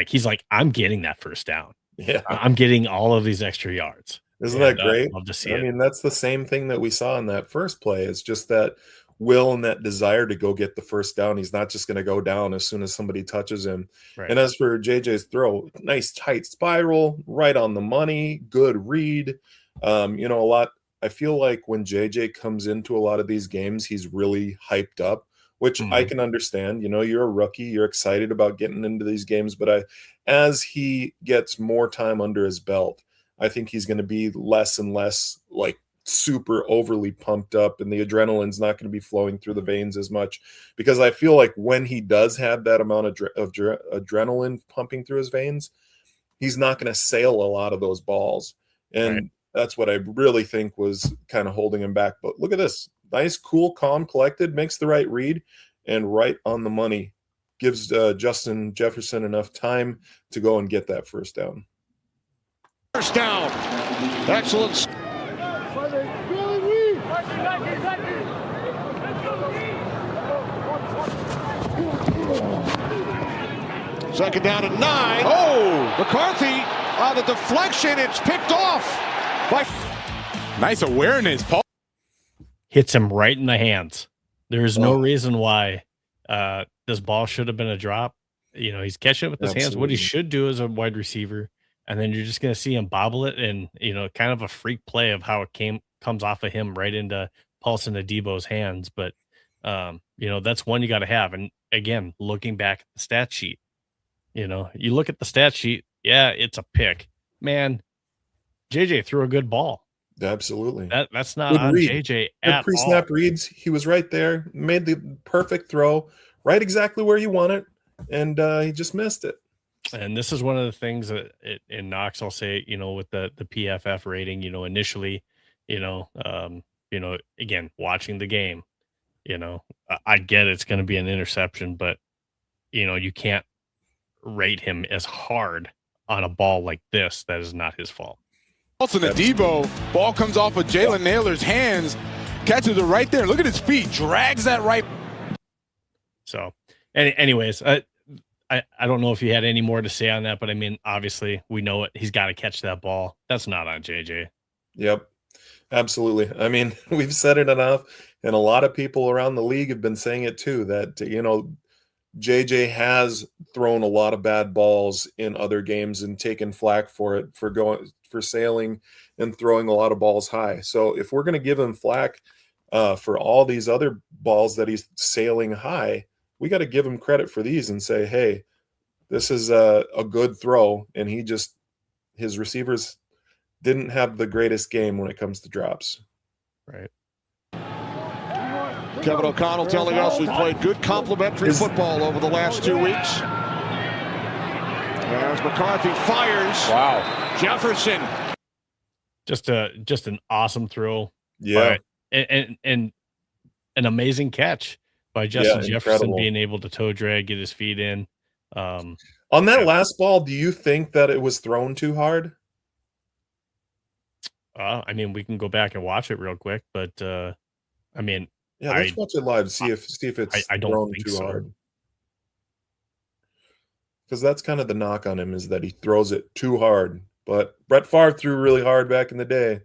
Speaker 1: he's like, I'm getting that first down.
Speaker 2: Yeah.
Speaker 1: I'm getting all of these extra yards.
Speaker 2: Isn't that great?
Speaker 1: I'd love to see
Speaker 2: I
Speaker 1: it.
Speaker 2: mean, that's the same thing that we saw in that first play. It's just that will and that desire to go get the first down. He's not just going to go down as soon as somebody touches him.
Speaker 1: Right.
Speaker 2: And as for JJ's throw, nice tight spiral, right on the money, good read. A lot. I feel like when JJ comes into a lot of these games, he's really hyped up, which I can understand. You're a rookie, you're excited about getting into these games, but as he gets more time under his belt, I think he's going to be less and less like super overly pumped up, and the adrenaline's not going to be flowing through the veins as much, because I feel like when he does have that amount of adrenaline pumping through his veins, he's not going to sail a lot of those balls. And that's what I really think was kind of holding him back. But look at this. Nice, cool, calm, collected, makes the right read, and right on the money. Gives Justin Jefferson enough time to go and get that first down.
Speaker 4: First down. Excellent. Second down and 9.
Speaker 3: Oh!
Speaker 4: McCarthy on the deflection. It's picked off by.
Speaker 3: Nice awareness, Paul.
Speaker 1: Hits him right in the hands. There's no reason why this ball should have been a drop. You know, he's catching it with his hands. What he should do as a wide receiver, and then you're just going to see him bobble it, and you know, kind of a freak play of how it comes off of him right into Paulson Adebo's hands. But you know, that's one you got to have. And again, looking back at the stat sheet, you know, you look at the stat sheet. Yeah, it's a pick. Man, JJ threw a good ball.
Speaker 2: Absolutely.
Speaker 1: That's not
Speaker 2: Good
Speaker 1: on
Speaker 2: read.
Speaker 1: JJ
Speaker 2: Good
Speaker 1: at
Speaker 2: pre-snap
Speaker 1: all.
Speaker 2: reads. He was right there, made the perfect throw, right exactly where you want it, and he just missed it.
Speaker 1: And this is one of the things that in Knox, I'll say, you know, with the PFF rating, you know, initially, you know, again, watching the game, you know, I get it's going to be an interception, but you know, you can't rate him as hard on a ball like this. That is not his fault.
Speaker 3: Paulson Adebo, ball comes off of Jalen Naylor's hands, catches it right there. Look at his feet, drags that right.
Speaker 1: So, anyways, I don't know if you had any more to say on that, but I mean, obviously, we know it. He's got to catch that ball. That's not on JJ.
Speaker 2: Yep, absolutely. I mean, we've said it enough, and a lot of people around the league have been saying it too, that, you know, JJ has thrown a lot of bad balls in other games and taken flack for it, for sailing and throwing a lot of balls high. So if we're going to give him flack for all these other balls that he's sailing high, we got to give him credit for these and say, hey, this is a good throw. And his receivers didn't have the greatest game when it comes to drops.
Speaker 1: Right.
Speaker 4: Kevin O'Connell telling us we played good complementary football over the last 2 weeks. As McCarthy fires.
Speaker 3: Wow.
Speaker 4: Jefferson.
Speaker 1: Just an awesome throw.
Speaker 2: Yeah.
Speaker 1: And an amazing catch by Justin Jefferson,
Speaker 2: incredible.
Speaker 1: being able to toe drag, get his feet in.
Speaker 2: On that last ball, do you think that it was thrown too hard?
Speaker 1: I mean, we can go back and watch it real quick, but I mean,
Speaker 2: yeah, let's watch it live. See if it's
Speaker 1: I don't
Speaker 2: thrown
Speaker 1: think
Speaker 2: too
Speaker 1: so.
Speaker 2: hard. Because that's kind of the knock on him, is that he throws it too hard. But Brett Favre threw really hard back in the day.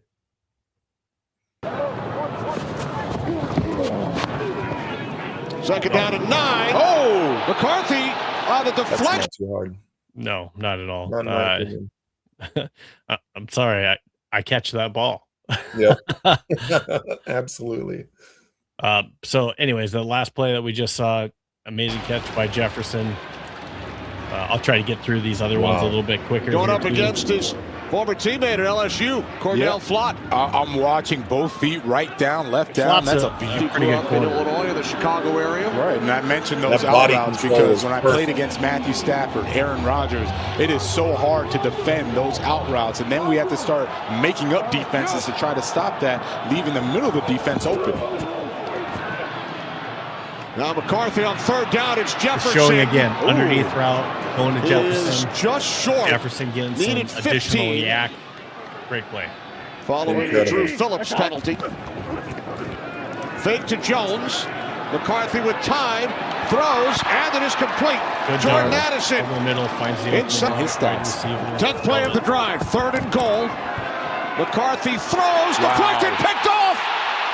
Speaker 4: Second down and 9.
Speaker 3: Oh!
Speaker 4: McCarthy on the
Speaker 2: That's
Speaker 4: deflection.
Speaker 2: not too hard.
Speaker 1: No, not at all.
Speaker 2: Not in my opinion.
Speaker 1: I'm sorry, I catch that ball.
Speaker 2: Yep. Absolutely.
Speaker 1: So anyways, the last play that we just saw, amazing catch by Jefferson. I'll try to get through these other ones a little bit quicker.
Speaker 4: Going
Speaker 1: here
Speaker 4: up
Speaker 1: too.
Speaker 4: against his former teammate at LSU, Cordell Flott.
Speaker 3: I'm watching both feet, right down, left down.
Speaker 1: Flott's
Speaker 3: That's a
Speaker 1: pretty
Speaker 3: beautiful.
Speaker 1: good
Speaker 4: Up in
Speaker 1: corner.
Speaker 4: Illinois, the Chicago area.
Speaker 3: Right, and I mentioned those
Speaker 2: That body
Speaker 3: out routes
Speaker 2: control
Speaker 3: because
Speaker 2: is
Speaker 3: when I
Speaker 2: perfect.
Speaker 3: played against Matthew Stafford, Aaron Rodgers, it is so hard to defend those out routes, and then we have to start making up defenses to try to stop that, leaving the middle of the defense open.
Speaker 4: Now McCarthy on third down. It's Jefferson.
Speaker 1: Showing again,
Speaker 4: Ooh.
Speaker 1: underneath route, going to Jefferson.
Speaker 4: Is just short.
Speaker 1: Jefferson getting some
Speaker 4: Needed
Speaker 1: additional
Speaker 4: 15.
Speaker 1: yak. Great play.
Speaker 4: Following the Drew Phillips penalty. Fake to Jones. McCarthy with time. Throws, and it is complete.
Speaker 1: Good
Speaker 4: Jordan
Speaker 1: job.
Speaker 4: Addison.
Speaker 1: Over the middle, finds the
Speaker 4: Inside
Speaker 3: his stats.
Speaker 4: 10th play of the drive. Third and goal. McCarthy throws. Deflected. Picked off.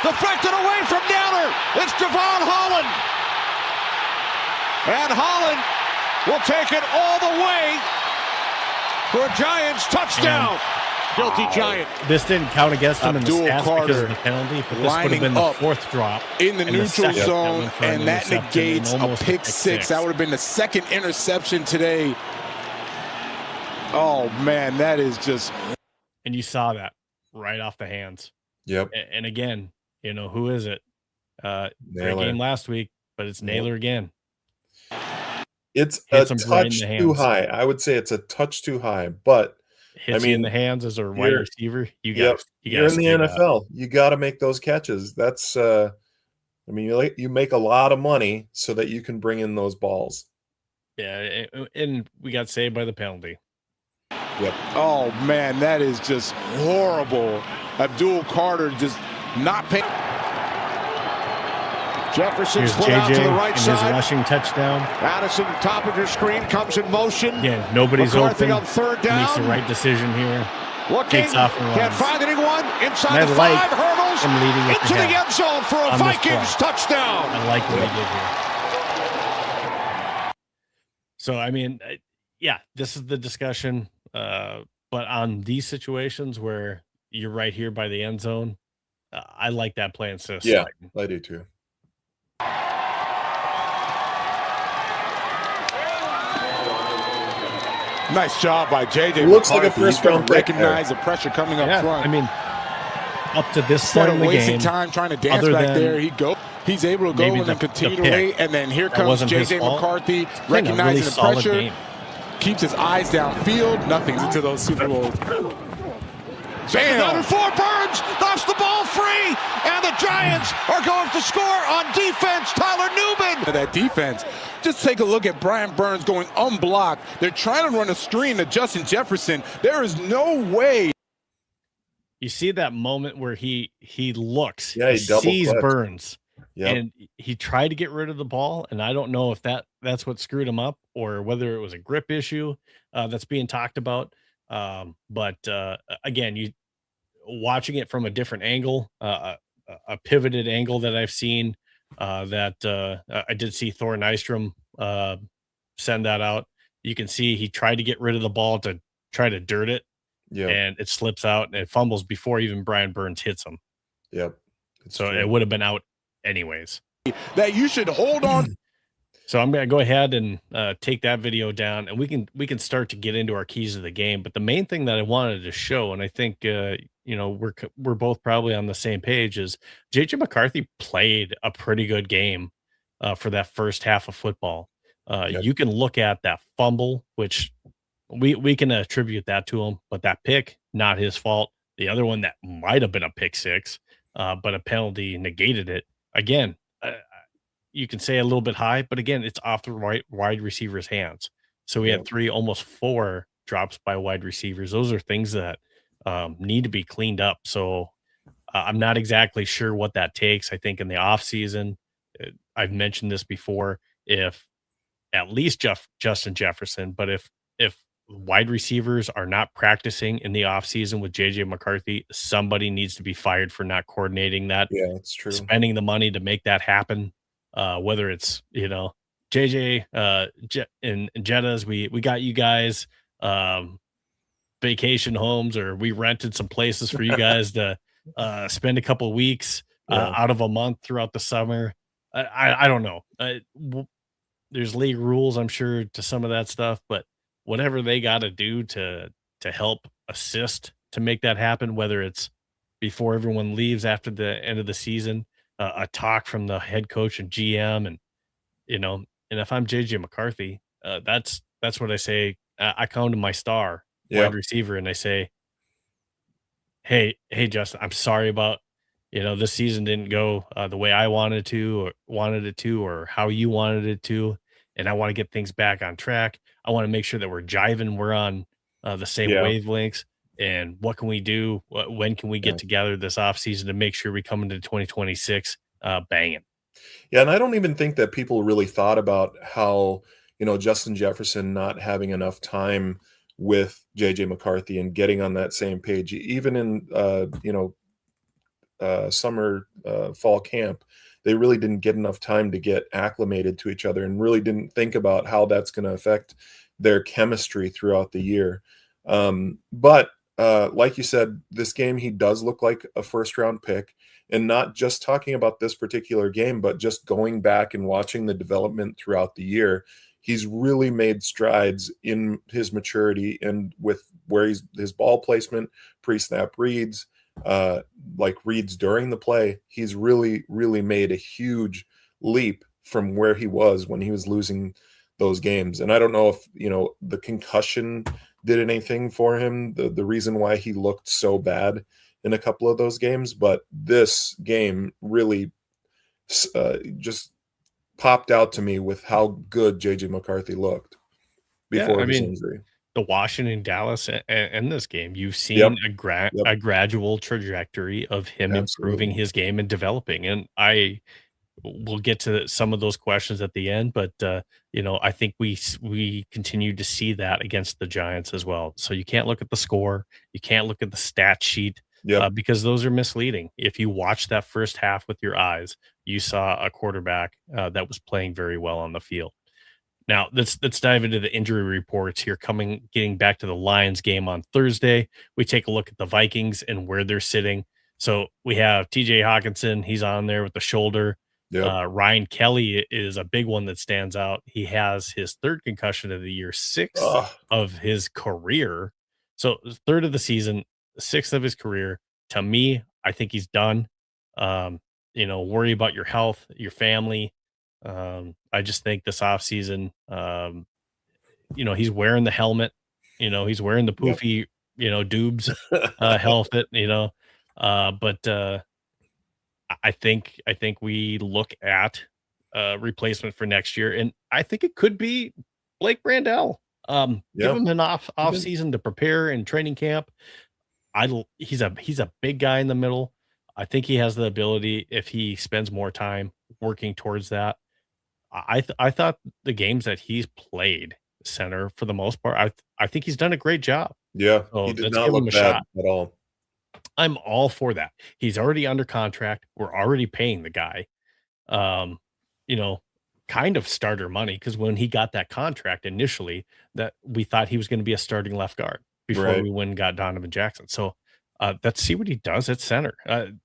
Speaker 4: Deflected away from Naylor. It's Javon Holland. And Holland will take it all the way for a Giants touchdown. Guilty Giant.
Speaker 1: This didn't count against him in the
Speaker 3: Abdul
Speaker 1: stats
Speaker 3: Carter
Speaker 1: because of the penalty, but this would
Speaker 3: lining
Speaker 1: have been the
Speaker 3: up
Speaker 1: fourth drop
Speaker 3: in the
Speaker 1: and
Speaker 3: neutral
Speaker 1: second that
Speaker 3: zone,
Speaker 1: went for an
Speaker 3: and that
Speaker 1: interception
Speaker 3: negates
Speaker 1: and
Speaker 3: a
Speaker 1: almost
Speaker 3: pick six. That would have been the second interception today. Oh, man, that is just...
Speaker 1: And you saw that right off the hands.
Speaker 2: Yep.
Speaker 1: And again, you know, who is it? Great
Speaker 2: Naylor.
Speaker 1: game last week, but it's Naylor again.
Speaker 2: It's a
Speaker 1: Hits him right in
Speaker 2: touch
Speaker 1: the
Speaker 2: too
Speaker 1: hands.
Speaker 2: high. I would say it's a touch too high, but
Speaker 1: Hits you in the hands as a wide
Speaker 2: you're-
Speaker 1: receiver. You
Speaker 2: yep,
Speaker 1: got
Speaker 2: you're in the NFL. You got to make those catches. That's, I mean, you make a lot of money so that you can bring in those balls.
Speaker 1: Yeah, and we got saved by the penalty.
Speaker 2: Yep.
Speaker 3: Oh, man, that is just horrible. Abdul Carter just not paying.
Speaker 4: Jefferson
Speaker 1: Here's
Speaker 4: split out to
Speaker 1: JJ
Speaker 4: the right
Speaker 1: in his
Speaker 4: side.
Speaker 1: rushing touchdown.
Speaker 4: Addison, top of your screen, comes in motion.
Speaker 1: Again, nobody's
Speaker 4: McCarthy
Speaker 1: open.
Speaker 4: on third down.
Speaker 1: Makes the right decision here.
Speaker 4: Looking,
Speaker 1: Takes off and
Speaker 4: can't
Speaker 1: runs.
Speaker 4: find anyone. Inside
Speaker 1: And
Speaker 4: the
Speaker 1: I like
Speaker 4: 5, hurdles
Speaker 1: him leading with
Speaker 4: into
Speaker 1: the
Speaker 4: the
Speaker 1: head
Speaker 4: end zone for a
Speaker 1: on this
Speaker 4: Vikings
Speaker 1: play.
Speaker 4: touchdown.
Speaker 1: I like what he did here. So, I mean, yeah, this is the discussion. But on these situations where you're right here by the end zone, I like that play instead of
Speaker 2: Yeah,
Speaker 1: sliding.
Speaker 2: I do too.
Speaker 3: Nice job by JJ.
Speaker 2: It looks like a
Speaker 3: McCarthy. He's
Speaker 2: first
Speaker 3: gonna
Speaker 2: round pick
Speaker 3: recognize the pressure coming up front.
Speaker 1: I mean, up to this
Speaker 3: Instead
Speaker 1: point
Speaker 3: of
Speaker 1: in the
Speaker 3: wasting
Speaker 1: game,
Speaker 3: time trying to dance
Speaker 1: other
Speaker 3: back
Speaker 1: than
Speaker 3: there, he's able to go
Speaker 1: maybe
Speaker 3: and then
Speaker 1: the
Speaker 3: continue to
Speaker 1: pick.
Speaker 3: wait. And then here
Speaker 1: That
Speaker 3: comes
Speaker 1: wasn't his
Speaker 3: JJ
Speaker 1: fault.
Speaker 3: McCarthy,
Speaker 1: Playing a really
Speaker 3: recognizing the
Speaker 1: solid
Speaker 3: pressure,
Speaker 1: game.
Speaker 3: keeps his eyes downfield. Nothing's into those Super Bowls.
Speaker 4: Bam! For Burns, knocks the ball free, and the Giants are going to score on defense. Tyler Newman.
Speaker 3: That defense. Just take a look at Brian Burns going unblocked. They're trying to run a screen to Justin Jefferson. There is no way.
Speaker 1: You see that moment where he looks,
Speaker 2: Yeah, he double
Speaker 1: sees
Speaker 2: clutched.
Speaker 1: Burns,
Speaker 2: Yep.
Speaker 1: and he tried to get rid of the ball. And I don't know if that's what screwed him up or whether it was a grip issue that's being talked about. But again, you watching it from a different angle, a pivoted angle that I've seen. That I did see Thor Nystrom send that out. You can see he tried to get rid of the ball to try to dirt it,
Speaker 2: Yeah.
Speaker 1: and it slips out and it fumbles before even Brian Burns hits him.
Speaker 2: Yep. It's
Speaker 1: So
Speaker 2: true.
Speaker 1: it would have been out anyways.
Speaker 3: That you should hold on.
Speaker 1: So I'm going to go ahead and take that video down, and we can start to get into our keys of the game. But the main thing that I wanted to show, and I think we're both probably on the same page, is JJ McCarthy played a pretty good game for that first half of football.
Speaker 2: Yep.
Speaker 1: You can look at that fumble, which we can attribute that to him, but that pick, not his fault. The other one that might have been a pick six, but a penalty negated it. Again, you can say a little bit high, but again, it's off the right wide receiver's hands. So we had 3, almost 4 drops by wide receivers. Those are things that need to be cleaned up. So I'm not exactly sure what that takes. I think in the offseason, I've mentioned this before, if at least Justin Jefferson, but if wide receivers are not practicing in the offseason with JJ McCarthy, somebody needs to be fired for not coordinating that,
Speaker 2: Yeah, it's true.
Speaker 1: spending the money to make that happen. Whether it's, JJ and Jetta's, we got you guys vacation homes, or we rented some places for you guys to spend a couple of weeks out of a month throughout the summer. I don't know. There's league rules, I'm sure, to some of that stuff, but whatever they got to do to help assist to make that happen, whether it's before everyone leaves after the end of the season, a talk from the head coach and GM, and and if I'm JJ McCarthy, that's what I say. I come to my star wide receiver and I say, hey Justin, I'm sorry about this season didn't go the way I wanted it to, or how you wanted it to, and I want to get things back on track. I want to make sure that we're jiving, we're on the same wavelengths. And what can we do? When can we get together this offseason to make sure we come into 2026 banging?
Speaker 2: Yeah, and I don't even think that people really thought about how, Justin Jefferson not having enough time with JJ McCarthy and getting on that same page, even in, summer, fall camp, they really didn't get enough time to get acclimated to each other and really didn't think about how that's going to affect their chemistry throughout the year. But like you said, this game, he does look like a first round pick, and not just talking about this particular game, but just going back and watching the development throughout the year. He's really made strides in his maturity and with where his ball placement, pre-snap reads, like reads during the play. He's really, really made a huge leap from where he was when he was losing those games. And I don't know if, the concussion did anything for him, the reason why he looked so bad in a couple of those games, but this game really just popped out to me with how good JJ McCarthy looked before his injury.
Speaker 1: The Washington, Dallas, and this game, you've seen a gradual trajectory of him improving his game and developing. And I we'll get to some of those questions at the end, but I think we continue to see that against the Giants as well. So you can't look at the score, you can't look at the stat sheet
Speaker 2: Yep.
Speaker 1: because those are misleading. If you watch that first half with your eyes, you saw a quarterback that was playing very well on the field. Now let's dive into the injury reports here. Getting back to the Lions game on Thursday, we take a look at the Vikings and where they're sitting. So we have TJ Hawkinson, he's on there with the shoulder.
Speaker 2: Yep.
Speaker 1: Ryan Kelly is a big one that stands out. He has his third concussion of the year, sixth
Speaker 2: Ugh.
Speaker 1: of his career. So third of the season, sixth of his career. To me, I think he's done. Worry about your health, your family. I just think this offseason, he's wearing the helmet, he's wearing the
Speaker 2: Yep.
Speaker 1: poofy, Dubes helmet, but I think we look at replacement for next year, and I think it could be Blake Brandel. Give
Speaker 2: Yeah.
Speaker 1: him an off season to prepare in training camp. He's a big guy in the middle. I think he has the ability if he spends more time working towards that. I thought the games that he's played center for the most part, I think he's done a great job.
Speaker 2: Yeah. He
Speaker 1: So
Speaker 2: did
Speaker 1: let's
Speaker 2: not
Speaker 1: give him
Speaker 2: look
Speaker 1: a
Speaker 2: bad
Speaker 1: shot.
Speaker 2: at all.
Speaker 1: I'm all for that. He's already under contract. We're already paying the guy. Um, you know, kind of starter money because when he got that contract initially, that we thought he was going to be a starting left guard before
Speaker 2: Right.
Speaker 1: we went and got Donovan Jackson. So let's see what he does at center.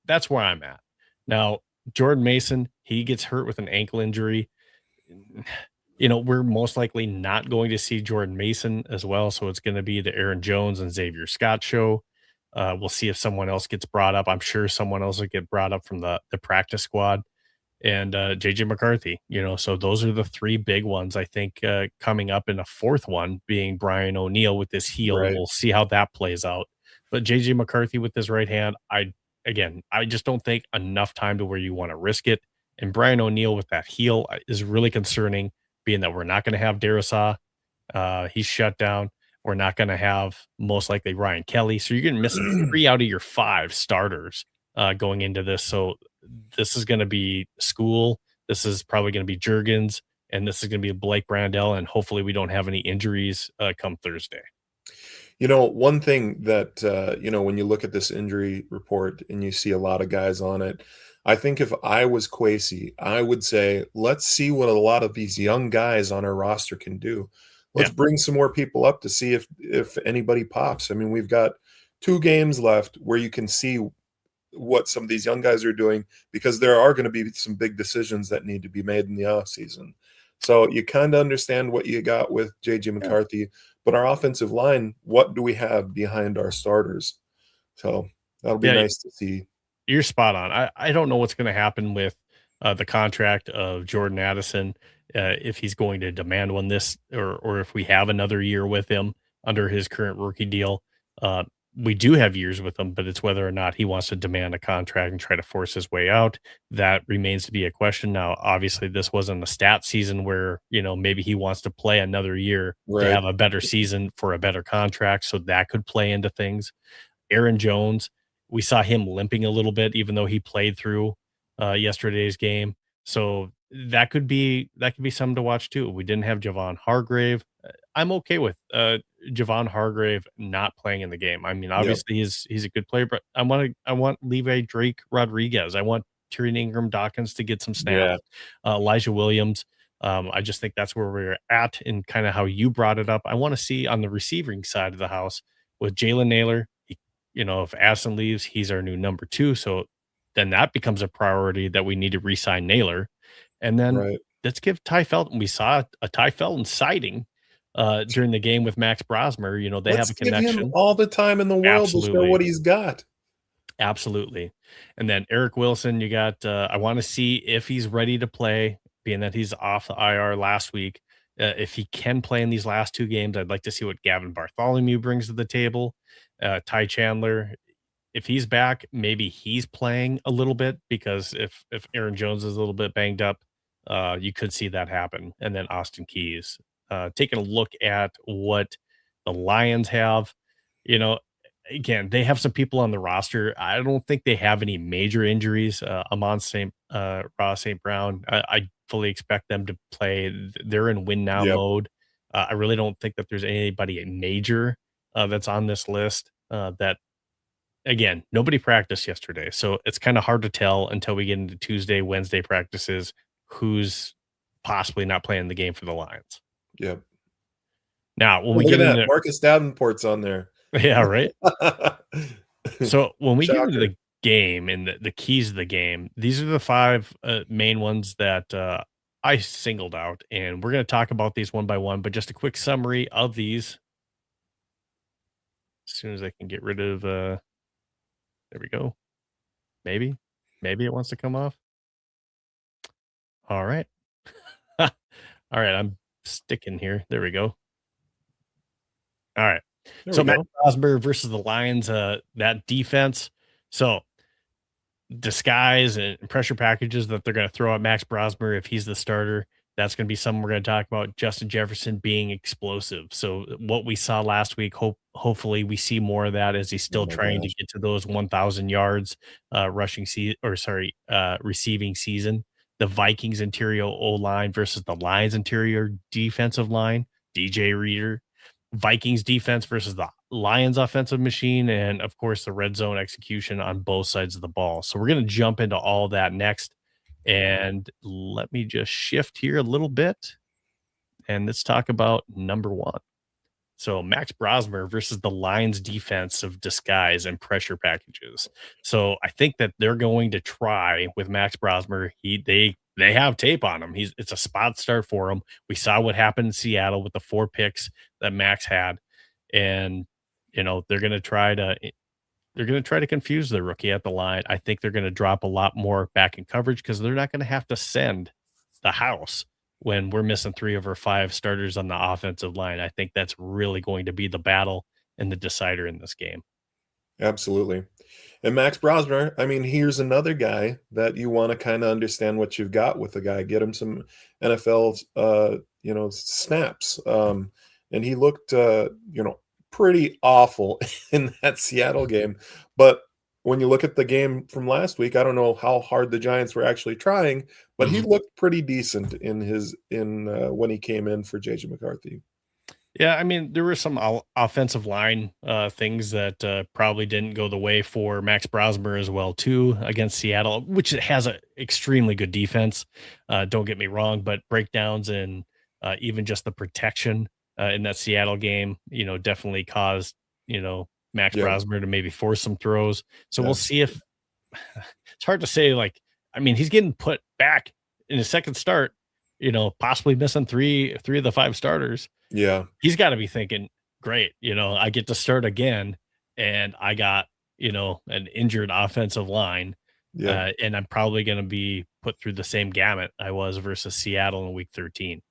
Speaker 1: That's where I'm at. Now, Jordan Mason, he gets hurt with an ankle injury. We're most likely not going to see Jordan Mason as well. So it's going to be the Aaron Jones and Xavier Scott show. We'll see if someone else gets brought up. I'm sure someone else will get brought up from the practice squad and JJ McCarthy. So those are the three big ones. I think coming up in a fourth one being Brian O'Neill with his heel.
Speaker 2: Right.
Speaker 1: We'll see how that plays out. But JJ McCarthy with his right hand, I just don't think enough time to where you want to risk it. And Brian O'Neill with that heel is really concerning, being that we're not going to have Darisaw. He's shut down. We're not going to have most likely Ryan Kelly. So you're going to miss 3 out of your 5 starters going into this. So this is going to be school. This is probably going to be Juergens, and this is going to be Blake Brandel. And hopefully we don't have any injuries come Thursday.
Speaker 2: One thing that, when you look at this injury report and you see a lot of guys on it, I think if I was Kwesi, I would say, let's see what a lot of these young guys on our roster can do. Let's
Speaker 1: Yeah.
Speaker 2: bring some more people up to see if anybody pops. I mean, we've got 2 games left where you can see what some of these young guys are doing because there are going to be some big decisions that need to be made in the offseason. So you kind of understand what you got with JJ McCarthy, but our offensive line, what do we have behind our starters? So that'll be
Speaker 1: Yeah,
Speaker 2: nice to see.
Speaker 1: You're spot on. I don't know what's going to happen with the contract of Jordan Addison, if he's going to demand one this or if we have another year with him under his current rookie deal. We do have years with him, but it's whether or not he wants to demand a contract and try to force his way out. That remains to be a question. Now, obviously, this wasn't a stat season where, maybe he wants to play another year to
Speaker 2: Right.
Speaker 1: have a better season for a better contract. So that could play into things. Aaron Jones, we saw him limping a little bit, even though he played through yesterday's game. So that could be something to watch too. We didn't have Javon Hargrave. I'm okay with Javon Hargrave not playing in the game. I mean,
Speaker 2: Yep.
Speaker 1: obviously he's a good player, but I want Levi Drake Rodriguez. I want Tyrion Ingram Dawkins to get some snaps. Elijah Williams. I just think that's where we're at and kind of how you brought it up. I want to see on the receiving side of the house with Jalen Naylor. If Addison leaves, he's our new number 2. So then that becomes a priority that we need to re-sign Naylor. And then
Speaker 2: Right.
Speaker 1: let's give Ty Felton. We saw a Ty Felton sighting during the game with Max Brosmer. They
Speaker 2: Let's
Speaker 1: have a
Speaker 2: give him
Speaker 1: connection.
Speaker 2: all the time in the world to show
Speaker 1: Absolutely.
Speaker 2: what he's got.
Speaker 1: Absolutely. And then Eric Wilson, you got, I want to see if he's ready to play, being that he's off the IR last week. If he can play in these last 2 games, I'd like to see what Gavin Bartholomew brings to the table. Ty Chandler, if he's back, maybe he's playing a little bit because if Aaron Jones is a little bit banged up, you could see that happen. And then Austin Keys, taking a look at what the Lions have, you know, again, they have some people on the roster. I don't think they have any major injuries. Amon St. Ross St. Brown, I fully expect them to play. They're in win now
Speaker 2: Yep.
Speaker 1: mode. I really don't think that there's anybody major that's on this list that again, nobody practiced yesterday, so it's kind of hard to tell until we get into Tuesday, Wednesday practices who's possibly not playing the game for the Lions.
Speaker 2: Yep.
Speaker 1: Now, when
Speaker 2: Oh,
Speaker 1: we
Speaker 2: look
Speaker 1: get
Speaker 2: at that.
Speaker 1: into
Speaker 2: Marcus Davenport's on there.
Speaker 1: yeah, right. So when we get into
Speaker 2: Shocker.
Speaker 1: the game and the keys of the game, these are the five main ones that I singled out, and we're going to talk about these one by one. But just a quick summary of these. As soon as I can get rid of, there we go. Maybe it wants to come off. All right. All right, I'm sticking here. There we go. All right.
Speaker 2: There
Speaker 1: So
Speaker 2: we
Speaker 1: Matt
Speaker 2: go.
Speaker 1: Rosberg versus the Lions, that defense. So disguise and pressure packages that they're going to throw at Max Brosmer if he's the starter. That's going to be something we're going to talk about. Justin Jefferson being explosive. So what we saw last week, hopefully we see more of that as he's
Speaker 2: Oh
Speaker 1: still
Speaker 2: my
Speaker 1: trying to
Speaker 2: gosh.
Speaker 1: get to those 1,000 yards receiving season. The Vikings interior O line versus the Lions interior defensive line. DJ Reader, Vikings defense versus the Lions offensive machine, and of course the red zone execution on both sides of the ball. So we're going to jump into all that next. And let me just shift here a little bit and let's talk about number one. So Max Brosmer versus the Lions defense of disguise and pressure packages. So I think that they're going to try with Max Brosmer. They have tape on him. It's a spot start for him. We saw what happened in Seattle with the 4 picks that Max had. And they're going to try to confuse the rookie at the line. I think they're going to drop a lot more back in coverage because they're not going to have to send the house when we're missing 3 of our 5 starters on the offensive line. I think that's really going to be the battle and the decider in this game.
Speaker 2: Absolutely. And Max Brosmer, I mean, here's another guy that you want to kind of understand what you've got with the guy. Get him some NFL, snaps. And he looked, pretty awful in that Seattle game. But when you look at the game from last week, I don't know how hard the Giants were actually trying, but he
Speaker 1: Mhm.
Speaker 2: looked pretty decent when he came in for JJ McCarthy.
Speaker 1: Yeah, I mean, there were some offensive line things that probably didn't go the way for Max Brosmer as well too against Seattle, which has an extremely good defense. Don't get me wrong, but breakdowns and even just the protection in that Seattle game, definitely caused Max
Speaker 2: Yeah,
Speaker 1: Brosmer to maybe force some throws. So we'll
Speaker 2: that's
Speaker 1: see if it's hard to say. Like, I mean, he's getting put back in his second start. Possibly missing three of the 5 starters.
Speaker 2: yeah,
Speaker 1: He's gotta be thinking, "Great, I get to start again, and I got, an injured offensive line,
Speaker 2: yeah.
Speaker 1: and I'm probably gonna be put through the same gamut I was versus Seattle in week 13."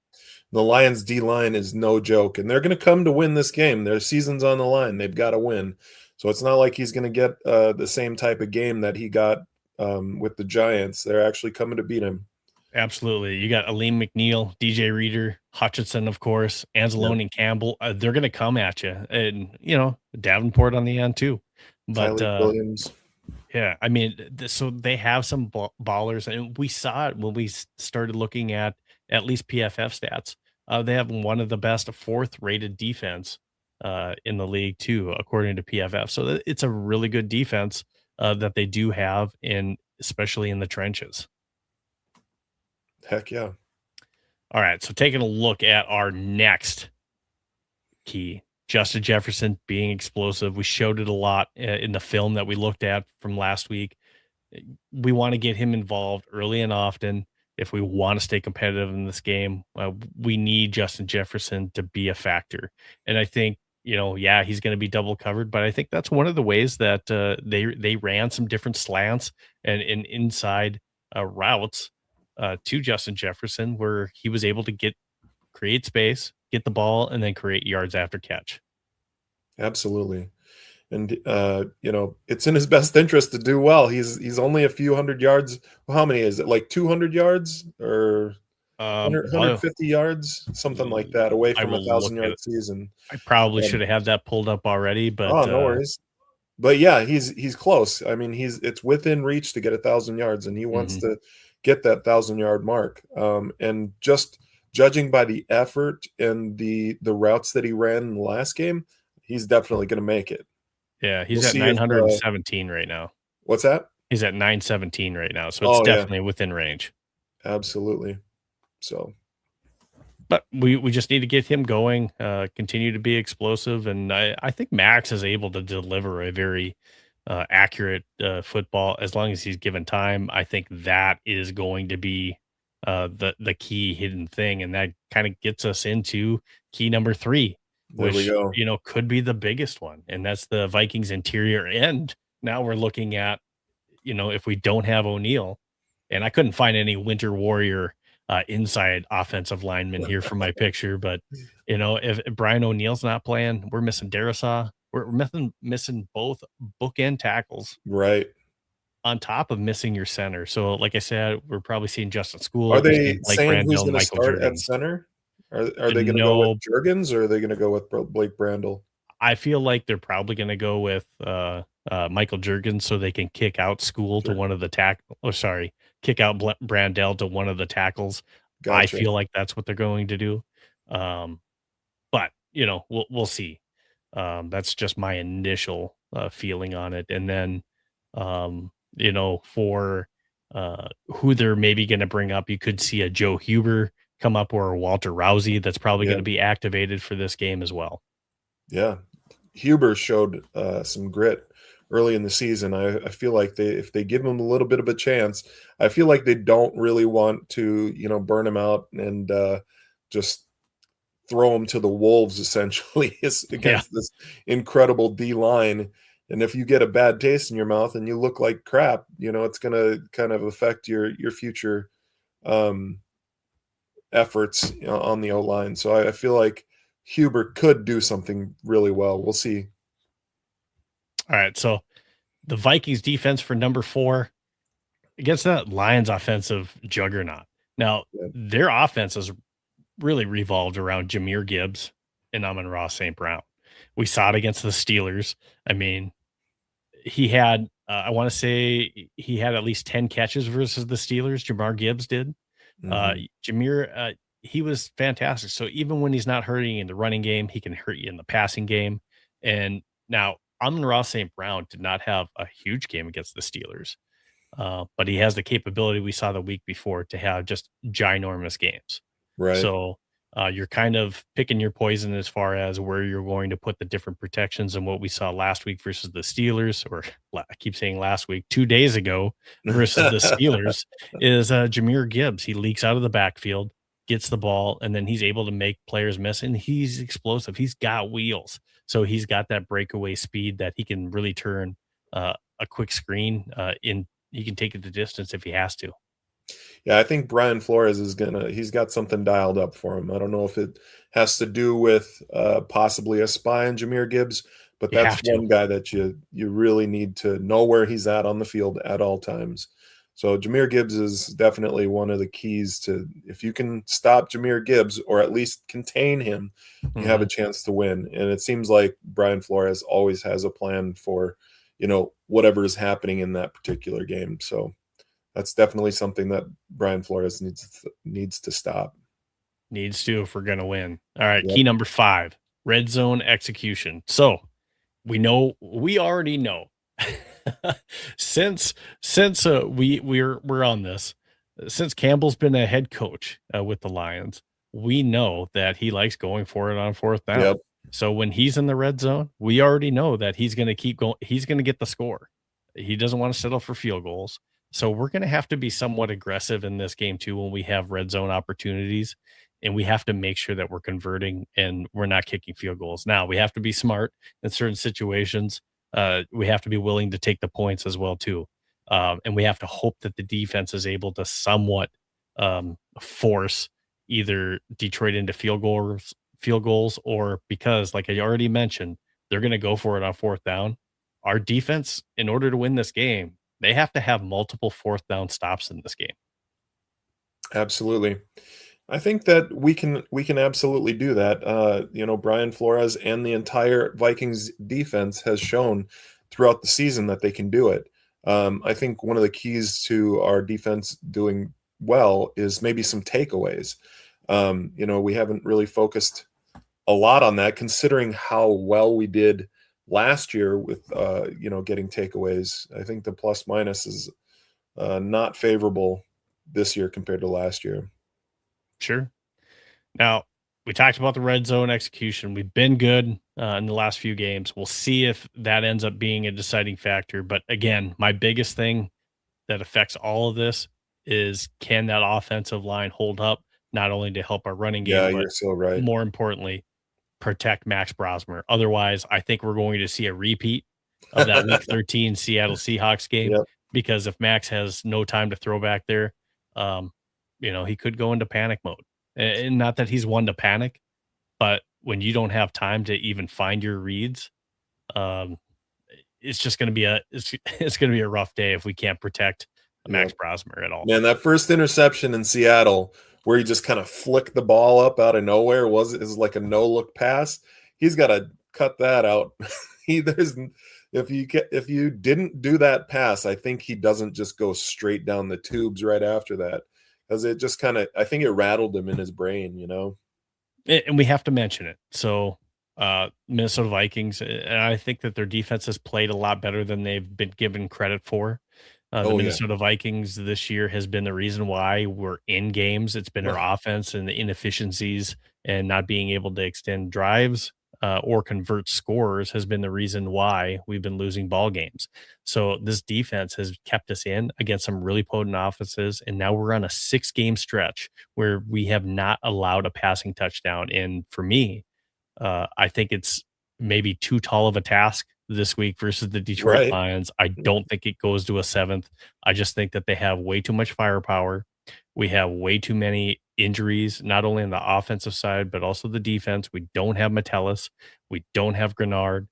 Speaker 2: The Lions D line is no joke, and they're going to come to win this game. Their season's on the line. They've got to win. So it's not like he's going to get the same type of game that he got with the Giants. They're actually coming to beat him.
Speaker 1: Absolutely. You got Aleem McNeil, DJ Reader, Hutchinson, of course,
Speaker 2: Yep.
Speaker 1: Anzalone and Campbell. They're gonna come at you, and, Davenport on the end too. But,
Speaker 2: Tyleek Williams.
Speaker 1: yeah, I mean, so they have some ballers, and we saw it when we started looking at least PFF stats. They have one of the best 4th rated defense in the league too, according to PFF. So it's a really good defense that they do have, especially in the trenches.
Speaker 2: Heck yeah.
Speaker 1: All right, so taking a look at our next key, Justin Jefferson being explosive. We showed it a lot in the film that we looked at from last week. We want to get him involved early and often. If we want to stay competitive in this game, we need Justin Jefferson to be a factor. And I think, he's going to be double covered, but I think that's one of the ways that they ran some different slants and inside routes to Justin Jefferson, where he was able to create space, get the ball, and then create yards after catch.
Speaker 2: Absolutely. And it's in his best interest to do well. He's only a few hundred yards. Well, how many is it? Like 200 yards or 150 yards, something like that, away
Speaker 1: I
Speaker 2: from a
Speaker 1: will look at
Speaker 2: 1,000-yard
Speaker 1: it.
Speaker 2: season.
Speaker 1: I probably should have had that pulled up already, but
Speaker 2: Oh, no worries. But yeah, he's close. I mean, it's within reach to get 1,000 yards, and he wants
Speaker 1: Mhm.
Speaker 2: to get that 1,000-yard mark. And just judging by the effort and the routes that he ran in the last game, he's definitely going to make it.
Speaker 1: Yeah,
Speaker 2: We'll
Speaker 1: he's at
Speaker 2: see if
Speaker 1: 917 right now.
Speaker 2: what's that?
Speaker 1: He's at 917 right now, so it's
Speaker 2: Oh yeah,
Speaker 1: definitely within range.
Speaker 2: absolutely. So
Speaker 1: But we just need to get him going, continue to be explosive, and I think Max is able to deliver a very accurate football as long as he's given time. I think that is going to be the key hidden thing, and that kind of gets us into key number three,
Speaker 2: there we
Speaker 1: which
Speaker 2: go.
Speaker 1: could be the biggest one, and that's the Vikings interior end. Now we're looking at if we don't have O'Neal, and I couldn't find any Winter Warrior inside offensive lineman here for my picture, but if Brian O'Neal's not playing, we're missing Darisaw. We're missing both bookend tackles
Speaker 2: Right.
Speaker 1: on top of missing your center. So, like I said, we're probably seeing Justin
Speaker 2: Are
Speaker 1: School. We're
Speaker 2: they
Speaker 1: seeing Blake
Speaker 2: saying who's
Speaker 1: Brandel and
Speaker 2: going to
Speaker 1: Michael
Speaker 2: start at
Speaker 1: Jurgens.
Speaker 2: center? Are they going to go with
Speaker 1: No,
Speaker 2: Jurgens, or are they going to go with Blake Brandel?
Speaker 1: I feel like they're probably going to go with Michael Jurgens so they can kick out School to
Speaker 2: Sure.
Speaker 1: one of the kick out Brandell to one of the tackles. I
Speaker 2: Gotcha.
Speaker 1: feel like that's what they're going to do. Um, but we'll see. That's just my initial feeling on it, and then for who they're maybe going to bring up, you could see a Joe Huber come up or a Walter Rousey that's probably going
Speaker 2: Yeah.
Speaker 1: to be activated for this game as well.
Speaker 2: Yeah. Huber showed some grit early in the season. I feel like if they give him a little bit of a chance, I feel like they don't really want to, burn him out and just throw him to the wolves essentially
Speaker 1: Yeah.
Speaker 2: against this incredible D line. And if you get a bad taste in your mouth and you look like crap, it's going to kind of affect your future um, efforts on the O line. So I feel like Huber could do something really well. We'll see.
Speaker 1: All right. So the Vikings defense for number 4 against that Lions offensive juggernaut. Now,
Speaker 2: Yeah.
Speaker 1: their offense is really revolved around Jameer Gibbs and Amon-Ra St. Brown. We saw it against the Steelers. I mean, he had, I want to say he had at least 10 catches versus the Steelers. Jamar Gibbs did.
Speaker 2: Mhm.
Speaker 1: Jameer, he was fantastic. So even when he's not hurting you in the running game, he can hurt you in the passing game. And now Amon-Ra St. Brown did not have a huge game against the Steelers, but he has the capability we saw the week before to have just ginormous games.
Speaker 2: Right.
Speaker 1: So you're kind of picking your poison as far as where you're going to put the different protections and what we saw last week versus the Steelers, or I keep saying last week, 2 days ago versus the Steelers, is Jameer Gibbs. He leaks out of the backfield, gets the ball, and then he's able to make players miss, and he's explosive. He's got wheels. So he's got that breakaway speed that he can really turn a quick screen in. He can take it the distance if he has to.
Speaker 2: Yeah, I think Brian Flores he's got something dialed up for him. I don't know if it has to do with possibly a spy on Jameer Gibbs, but
Speaker 1: You
Speaker 2: that's
Speaker 1: have to.
Speaker 2: one guy that you really need to know where he's at on the field at all times. So Jameer Gibbs is definitely one of the keys to, if you can stop Jameer Gibbs or at least contain him, you have a
Speaker 1: Mhm.
Speaker 2: chance to win. And it seems like Brian Flores always has a plan for, whatever is happening in that particular game. So that's definitely something that Brian Flores needs to stop.
Speaker 1: Needs to if we're gonna win. All right,
Speaker 2: Yep.
Speaker 1: key number 5, red zone execution. So we already know since we're on this, since Campbell's been a head coach with the Lions, we know that he likes going for it on 4th down.
Speaker 2: Yep.
Speaker 1: So when he's in the red zone, we already know that he's going to keep going. He's going to get the score. He doesn't want to settle for field goals. So we're going to have to be somewhat aggressive in this game too when we have red zone opportunities, and we have to make sure that we're converting and we're not kicking field goals. Now we have to be smart in certain situations. We have to be willing to take the points as well too, and we have to hope that the defense is able to somewhat force either Detroit into field goals, or because, like I already mentioned, they're going to go for it on 4th down. Our defense, in order to win this game, they have to have multiple 4th down stops in this game.
Speaker 2: Absolutely. I think that we can absolutely do that. Brian Flores and the entire Vikings defense has shown throughout the season that they can do it. I think one of the keys to our defense doing well is maybe some takeaways. We haven't really focused a lot on that, considering how well we did last year with, getting takeaways. I think the plus minus is not favorable this year compared to last year.
Speaker 1: Sure. Now, we talked about the red zone execution. We've been good in the last few games. We'll see if that ends up being a deciding factor. But again, my biggest thing that affects all of this is, can that offensive line hold up, not only to help our running game,
Speaker 2: Yeah,
Speaker 1: but
Speaker 2: you're so right.
Speaker 1: more importantly, protect Max Brosmer. Otherwise, I think we're going to see a repeat of that Week 13 Seattle Seahawks game,
Speaker 2: Yep.
Speaker 1: because if Max has no time to throw back there, he could go into panic mode. And not that he's one to panic, but when you don't have time to even find your reads, it's just going to be it's going to be a rough day if we can't protect Max Brosmer at all.
Speaker 2: Man, that first interception in Seattle, where he just kind of flicked the ball up out of nowhere, is like a no-look pass. He's got to cut that out. If you didn't do that pass, I think he doesn't just go straight down the tubes right after that, because it just I think it rattled him in his brain,
Speaker 1: And we have to mention it. So, Minnesota Vikings, and I think that their defense has played a lot better than they've been given credit for. The Minnesota Vikings this year has been the reason why we're in games. It's been our offense and the inefficiencies and not being able to extend drives or convert scores has been the reason why we've been losing ball games. So this defense has kept us in against some really potent offenses, and now we're on a 6-game stretch where we have not allowed a passing touchdown. And for me, I think it's maybe too tall of a task this week versus the Detroit Lions. I don't think it goes to a 7th. I just think that they have way too much firepower. We have way too many injuries, not only on the offensive side, but also the defense. We don't have Metellus. We don't have Grenard.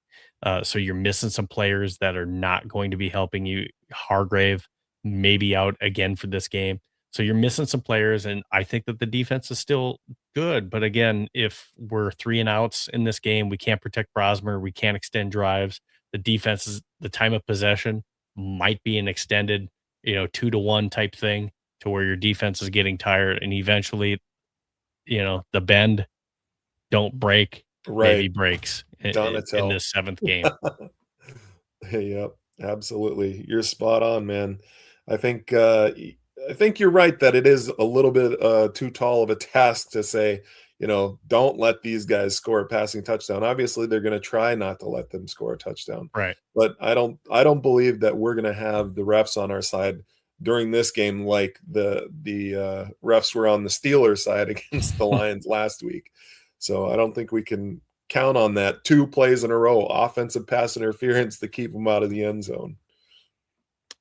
Speaker 1: So you're missing some players that are not going to be helping you. Hargrave maybe out again for this game. So you're missing some players, and I think that the defense is still good. But again, if we're 3 and outs in this game, we can't protect Brosmer, we can't extend drives. The defense is the time of possession might be an extended, 2-to-1 type thing, to where your defense is getting tired, and eventually, the bend don't break, maybe breaks in this 7th game.
Speaker 2: Yep, absolutely. You're spot on, man. I think you're right that it is a little bit too tall of a task to say, don't let these guys score a passing touchdown. Obviously, they're going to try not to let them score a touchdown.
Speaker 1: Right.
Speaker 2: But I don't believe that we're going to have the refs on our side during this game like the refs were on the Steelers side against the Lions last week. So I don't think we can count on that 2 plays in a row, offensive pass interference, to keep them out of the end zone.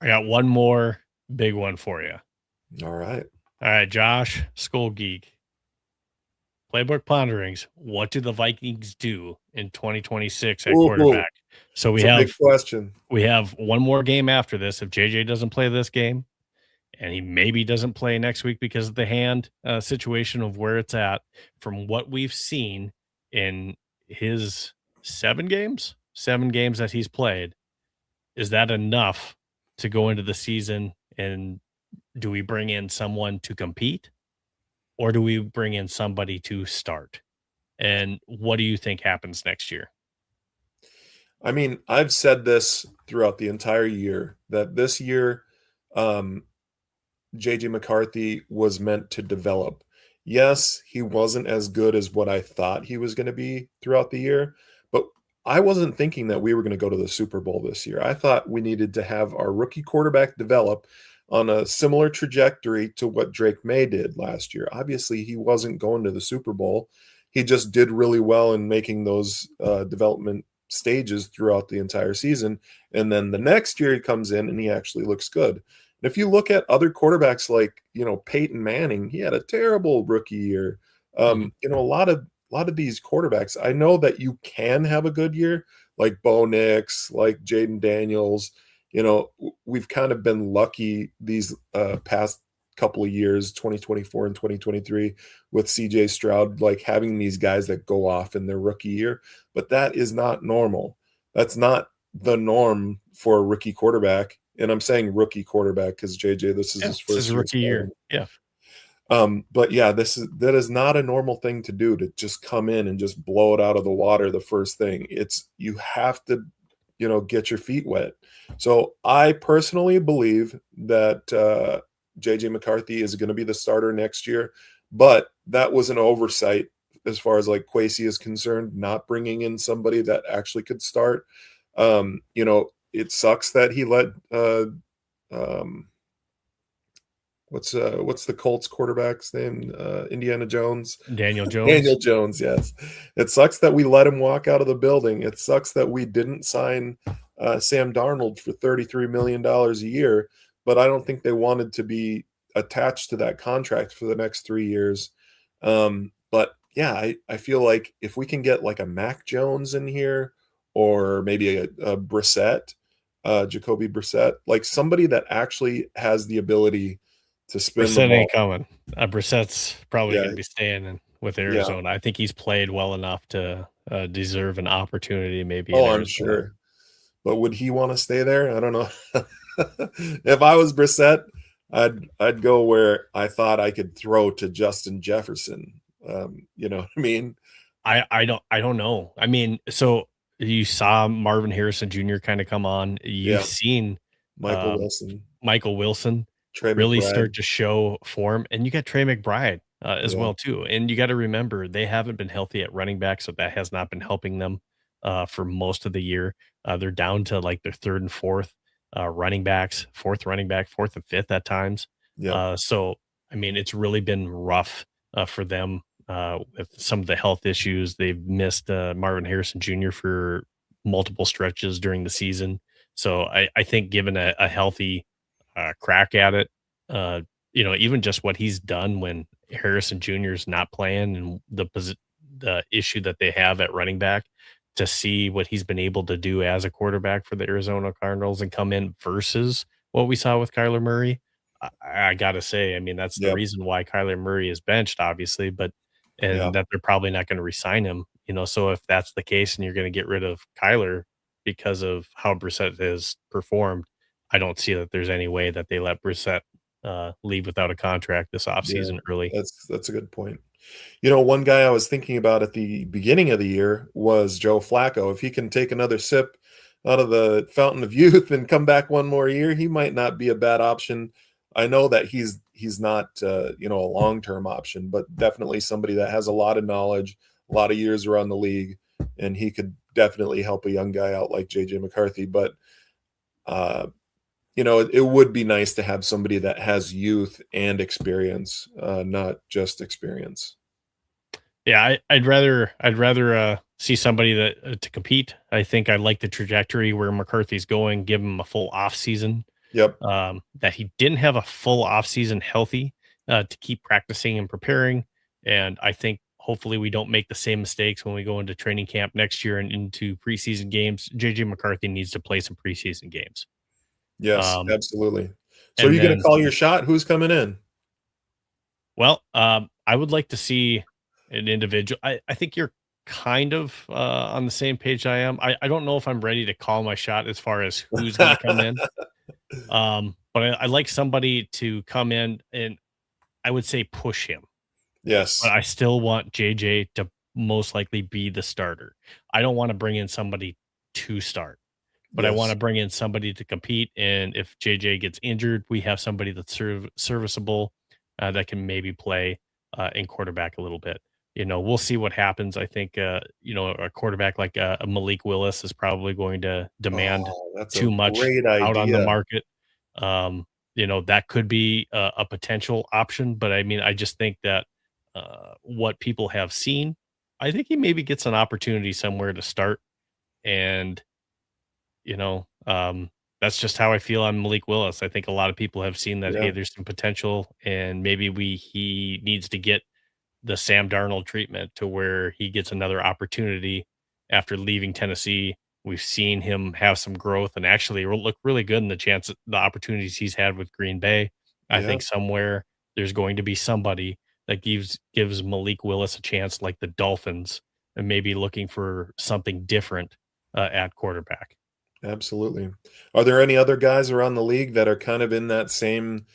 Speaker 1: I got one more big one for you.
Speaker 2: All right,
Speaker 1: Josh, Skull Geek. Playbook Ponderings. What do the Vikings do in 2026 at quarterback? So we have a big
Speaker 2: question.
Speaker 1: We have one more game after this. If JJ doesn't play this game, and he maybe doesn't play next week because of the hand situation of where it's at, from what we've seen in his 7 games that he's played, is that enough to go into the season? And do we bring in someone to compete, or do we bring in somebody to start? And what do you think happens next year?
Speaker 2: I mean, I've said this throughout the entire year, that this year, JJ McCarthy was meant to develop. Yes, he wasn't as good as what I thought he was going to be throughout the year, but I wasn't thinking that we were going to go to the Super Bowl this year. I thought we needed to have our rookie quarterback develop on a similar trajectory to what Drake May did last year. Obviously, he wasn't going to the Super Bowl. He just did really well in making those development stages throughout the entire season. And then the next year he comes in and he actually looks good. And if you look at other quarterbacks like, Peyton Manning, he had a terrible rookie year. A lot of these quarterbacks, I know that you can have a good year, like Bo Nix, like Jaden Daniels. We've kind of been lucky these past couple of years, 2024 and 2023, with CJ Stroud, like having these guys that go off in their rookie year. But that is not normal. That's not the norm for a rookie quarterback. And I'm saying rookie quarterback because JJ, this is
Speaker 1: Yeah,
Speaker 2: his
Speaker 1: this is
Speaker 2: first
Speaker 1: a
Speaker 2: year
Speaker 1: rookie year.
Speaker 2: starting.
Speaker 1: Yeah.
Speaker 2: But yeah, that is not a normal thing to do, to just come in and just blow it out of the water the first thing. It's you have to, get your feet wet. So I personally believe that JJ McCarthy is going to be the starter next year, but that was an oversight as far as like Kwesi is concerned, not bringing in somebody that actually could start. It sucks that he let um, what's the Colts quarterback's name? Indiana Jones.
Speaker 1: Daniel
Speaker 2: Daniel
Speaker 1: Jones.
Speaker 2: Jones, yes. It sucks that we let him walk out of the building. It sucks that we didn't sign Sam Darnold for $33 million a year, but I don't think they wanted to be attached to that contract for the next 3 years. But yeah, I feel like if we can get like a Mac Jones in here, or maybe a Brissett, Jacoby Brissett, like somebody that actually has the ability to spin the
Speaker 1: Brissett
Speaker 2: ball.
Speaker 1: ain't coming. Brissett's probably
Speaker 2: Yeah,
Speaker 1: going to be staying with
Speaker 2: yeah.
Speaker 1: Arizona. I think he's played well enough to deserve an opportunity maybe in
Speaker 2: Oh, I'm
Speaker 1: Arizona.
Speaker 2: sure. But would he want to stay there? I don't know. If I was Brissett, I'd go where I thought I could throw to Justin Jefferson. You know what I mean?
Speaker 1: I don't know. I mean, so you saw Marvin Harrison Jr. kind of come on. You've
Speaker 2: Yeah,
Speaker 1: seen
Speaker 2: Michael Wilson,
Speaker 1: Michael Wilson
Speaker 2: Trey
Speaker 1: really
Speaker 2: McBride.
Speaker 1: start to show form, and you got Trey McBride as
Speaker 2: Yeah,
Speaker 1: well too. And you got to remember they haven't been healthy at running back, so that has not been helping them for most of the year. They're down to like their third and fourth running backs, fourth running back, fourth and fifth at times.
Speaker 2: yep,
Speaker 1: So I mean, it's really been rough for them with some of the health issues. They've missed Marvin Harrison Jr. for multiple stretches during the season. So I think given a healthy crack at it, uh, even just what he's done when Harrison Jr. is not playing, and the issue that they have at running back, to see what he's been able to do as a quarterback for the Arizona Cardinals and come in versus what we saw with Kyler Murray. I gotta say, I mean, that's the
Speaker 2: yep,
Speaker 1: reason why Kyler Murray is benched, obviously, but
Speaker 2: yeah,
Speaker 1: and that they're probably not going to resign him. So if that's the case and you're going to get rid of Kyler because of how Brissett has performed, I don't see that there's any way that they let Brissett leave without a contract this
Speaker 2: yeah.
Speaker 1: offseason early.
Speaker 2: That's a good point. One guy I was thinking about at the beginning of the year was Joe Flacco. If he can take another sip out of the fountain of youth and come back one more year, he might not be a bad option. I know that he's not a long-term option, but definitely somebody that has a lot of knowledge, a lot of years around the league, and he could definitely help a young guy out like JJ McCarthy. But uh, it would be nice to have somebody that has youth and experience, not just experience.
Speaker 1: Yeah, I'd rather see somebody that to compete. I think I like the trajectory where McCarthy's going. Give him a full off season.
Speaker 2: Yep.
Speaker 1: That he didn't have a full off season healthy to keep practicing and preparing. And I think hopefully we don't make the same mistakes when we go into training camp next year and into preseason games. JJ McCarthy needs to play some preseason games.
Speaker 2: Yes,
Speaker 1: Um,
Speaker 2: absolutely. So are
Speaker 1: and
Speaker 2: you going
Speaker 1: then
Speaker 2: to call your shot? Who's coming in?
Speaker 1: Well, I would like to see an individual. I think you're kind of on the same page I am. I don't know if I'm ready to call my shot as far as who's going to come in. But I like somebody to come in and I would say push him. But
Speaker 2: Yes.
Speaker 1: I still want JJ to most likely be the starter. I don't want to bring in somebody to start, but I want
Speaker 2: Yes.
Speaker 1: to bring in somebody to compete. And if JJ gets injured, we have somebody that's serviceable that can maybe play in quarterback a little bit. We'll see what happens. I think, a quarterback like a Malik Willis is probably going to demand
Speaker 2: Oh, that's a
Speaker 1: too much
Speaker 2: great
Speaker 1: out on the
Speaker 2: idea.
Speaker 1: market. That could be a potential option, but I mean, I just think that what people have seen, I think he maybe gets an opportunity somewhere to start. And you know, um, that's just how I feel on Malik Willis. I think a lot of people have seen that, hey,
Speaker 2: Yeah.
Speaker 1: there's some potential, and maybe he needs to get the Sam Darnold treatment to where he gets another opportunity after leaving Tennessee. We've seen him have some growth and actually look really good in the opportunities he's had with Green Bay. I
Speaker 2: Yeah.
Speaker 1: think somewhere there's going to be somebody that gives Malik Willis a chance, like the Dolphins, and maybe looking for something different at quarterback.
Speaker 2: Absolutely. Are there any other guys around the league that are kind of in that same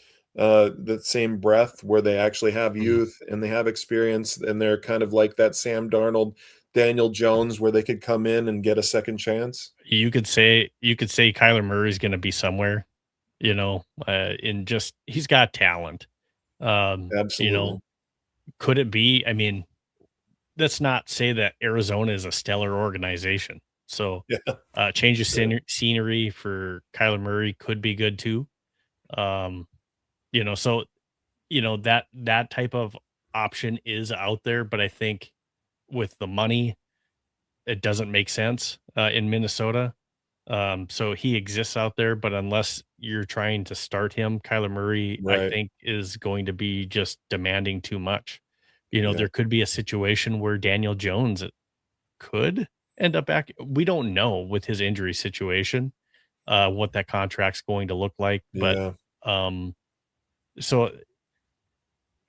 Speaker 2: breath where they actually have
Speaker 1: Mhm.
Speaker 2: youth and they have experience and they're kind of like that Sam Darnold, Daniel Jones, where they could come in and get a second chance?
Speaker 1: You could say Kyler Murray's going to be somewhere, in just he's got talent. Um, you
Speaker 2: Absolutely.
Speaker 1: know, could it be? I mean, let's not say that Arizona is a stellar organization. So,
Speaker 2: Yeah.
Speaker 1: change of
Speaker 2: Yeah.
Speaker 1: scenery for Kyler Murray could be good too. Um, so that type of option is out there, but I think with the money, it doesn't make sense in Minnesota. So he exists out there, but unless you're trying to start him, Kyler Murray, I
Speaker 2: Right.
Speaker 1: think, is going to be just demanding too much.
Speaker 2: Yeah.
Speaker 1: There could be a situation where Daniel Jones could end up back. We don't know with his injury situation what that contract's going to look like, but
Speaker 2: Yeah.
Speaker 1: um, so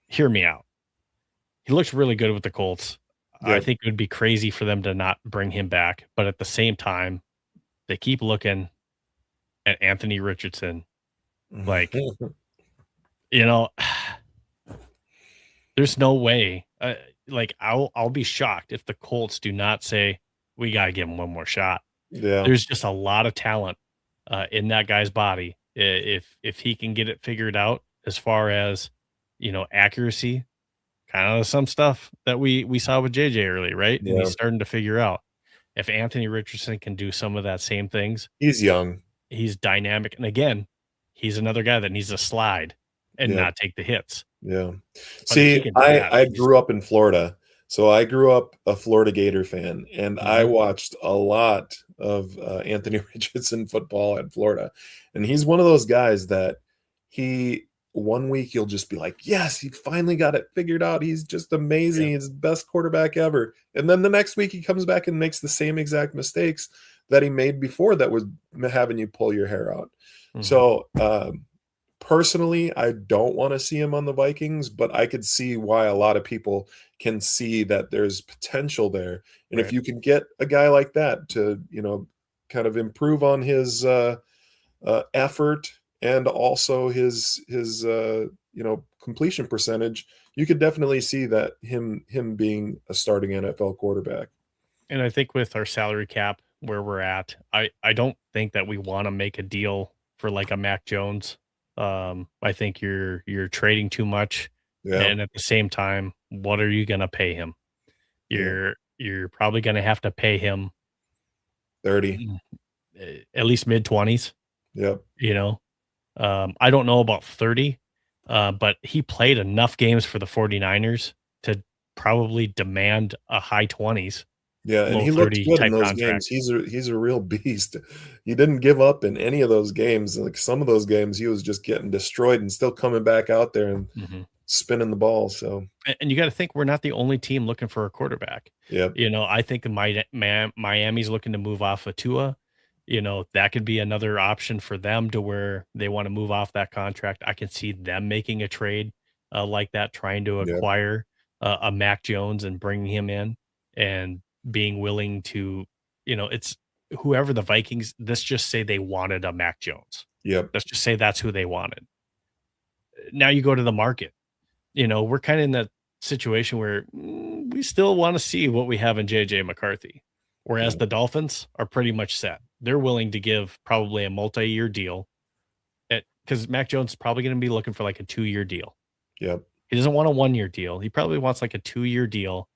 Speaker 1: hear me out. He looks really good with the Colts. I
Speaker 2: Yep.
Speaker 1: think it would be crazy for them to not bring him back, but at the same time, they keep looking at Anthony Richardson. Like, you know, there's no way. Like, I'll be shocked if the Colts do not say we got to give him one more shot.
Speaker 2: Yeah.
Speaker 1: There's just a lot of talent in that guy's body. If he can get it figured out as far as accuracy, kind of some stuff that we saw with JJ early, right? And he's
Speaker 2: Yeah.
Speaker 1: starting to figure out if Anthony Richardson can do some of that same things.
Speaker 2: He's young.
Speaker 1: He's dynamic, and again, he's another guy that needs to slide and
Speaker 2: Yep.
Speaker 1: not take the hits.
Speaker 2: Yeah.
Speaker 1: But if he
Speaker 2: See,
Speaker 1: can do
Speaker 2: I
Speaker 1: that,
Speaker 2: I
Speaker 1: he's
Speaker 2: grew up in Florida, so I grew up a Florida Gator fan, and I
Speaker 1: mhm,
Speaker 2: watched a lot of, Anthony Richardson football at Florida, and he's one of those guys that he one week you'll just be like, "Yes, he finally got it figured out. He's just amazing.
Speaker 1: yeah,
Speaker 2: He's the best quarterback ever." And then the next week he comes back and makes the same exact mistakes that he made before that was having you pull your hair out.
Speaker 1: mhm,
Speaker 2: So, personally, I don't wanna see him on the Vikings, but I could see why a lot of people can see that there's potential there, and if
Speaker 1: right.
Speaker 2: you can get a guy like that to, kind of improve on his, effort and also his completion percentage, you could definitely see that him being a starting NFL quarterback.
Speaker 1: And I think with our salary cap where we're at, I don't think that we wanna make a deal for, like, a Mac Jones. I think you're trading too much,
Speaker 2: Yeah,
Speaker 1: and at the same time, what are you gonna pay him?
Speaker 2: yeah,
Speaker 1: You're probably gonna have to pay him,
Speaker 2: 30.
Speaker 1: mm, at least mid-20s,
Speaker 2: Yep,
Speaker 1: you know? I don't know about 30, but he played enough games for the 49ers to probably demand a high 20s,
Speaker 2: yeah, and
Speaker 1: low
Speaker 2: he looked
Speaker 1: 30
Speaker 2: good in
Speaker 1: type
Speaker 2: those
Speaker 1: contract.
Speaker 2: games. He's a real beast. He didn't give up in any of those games, like, some of those games, he was just getting destroyed and still coming back out there and
Speaker 1: Mhm.
Speaker 2: spinning the ball, so,
Speaker 1: And you gotta think we're not the only team looking for a quarterback.
Speaker 2: yep,
Speaker 1: I think Miami's looking to move off of Tua. That could be another option for them to where they wanna move off that contract. I can see them making a trade, like that, trying to
Speaker 2: yep,
Speaker 1: acquire a Mac Jones and bringing him in and being willing to it's whoever the Vikings let's just say they wanted a Mac Jones.
Speaker 2: yep,
Speaker 1: Let's just say that's who they wanted. Now you go to the market. We're kinda in that situation where, we still wanna see what we have in JJ McCarthy, whereas
Speaker 2: yeah,
Speaker 1: the Dolphins are pretty much set. They're willing to give probably a multi-year deal because Mac Jones is probably gonna be looking for, like, a 2-year deal.
Speaker 2: yep,
Speaker 1: He doesn't want a 1-year deal. He probably wants, like, a 2-year deal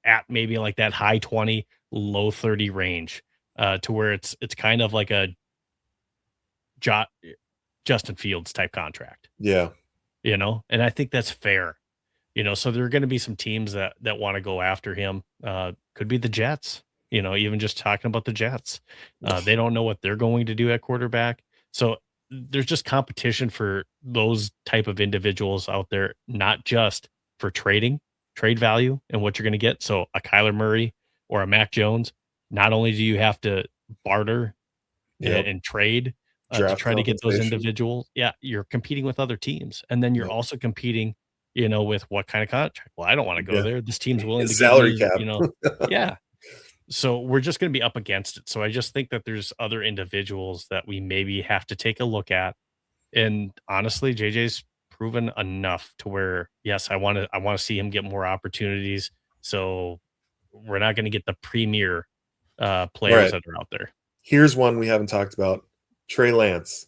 Speaker 1: at maybe, like, that high 20, low 30 range, to where it's kind of like a Jo Justin Fields type contract,
Speaker 2: yeah,
Speaker 1: And I think that's fair. So there are going to be some teams that want to go after him. Could be the Jets. Even just talking about the Jets, they don't know what they're going to do at quarterback. So there's just competition for those type of individuals out there, not just for trade value and what you're going to get. So a Kyler Murray or a Mac Jones. Not only do you have to barter
Speaker 2: yep,
Speaker 1: and trade to
Speaker 2: draft
Speaker 1: try to get those
Speaker 2: compensation,
Speaker 1: individuals. Yeah, you're competing with other teams, and then you're
Speaker 2: yep,
Speaker 1: also competing, with what kind of contract. Well, I don't want to go
Speaker 2: yeah,
Speaker 1: there. This team's willing to
Speaker 2: his
Speaker 1: give
Speaker 2: salary
Speaker 1: me,
Speaker 2: cap.
Speaker 1: yeah. So we're just going to be up against it. So I just think that there's other individuals that we maybe have to take a look at. And honestly, JJ's proven enough to where, yes, I want to see him get more opportunities. So we're not going to get the premier
Speaker 2: All
Speaker 1: players
Speaker 2: right.
Speaker 1: that are out there.
Speaker 2: Here's one we haven't talked about. Trey Lance.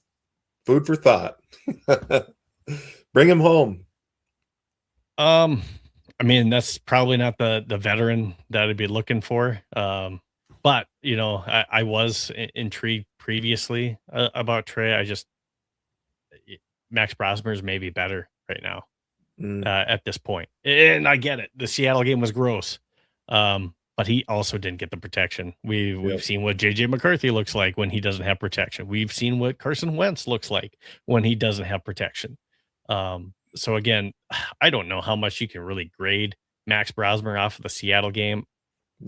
Speaker 2: Food for thought. Bring him home.
Speaker 1: I mean, that's probably not the veteran that I'd be looking for. But I was intrigued previously about Trey. Max Brosmer is maybe better right now at this point. And I get it. The Seattle game was gross. But he also didn't get the protection. We've seen what JJ McCarthy looks like when he doesn't have protection. We've seen what Carson Wentz looks like when he doesn't have protection. So again, I don't know how much you can really grade Max Brosmer off of the Seattle game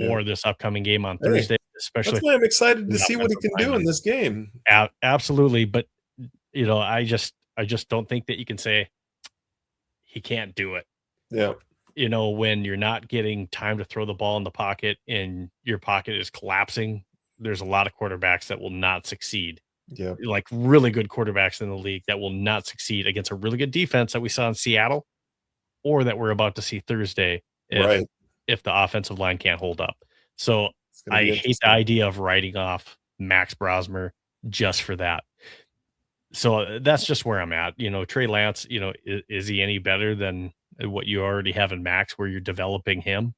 Speaker 1: or this upcoming game on Thursday, especially
Speaker 2: that's why I'm excited to
Speaker 1: the
Speaker 2: see what he
Speaker 1: offensive
Speaker 2: can do in
Speaker 1: lineman.
Speaker 2: this game.
Speaker 1: Absolutely, but I just don't think that you can say he can't do it.
Speaker 2: Yeah.
Speaker 1: When you're not getting time to throw the ball in the pocket and your pocket is collapsing, there's a lot of quarterbacks that will not succeed.
Speaker 2: Yeah.
Speaker 1: Like really good quarterbacks in the league that will not succeed against a really good defense that we saw in Seattle or that we're about to see Thursday if the offensive line can't hold up. So I hate the idea of writing off Max Brosmer just for that. So that's just where I'm at. Trey Lance, is he any better than what you already have in Max where you're developing him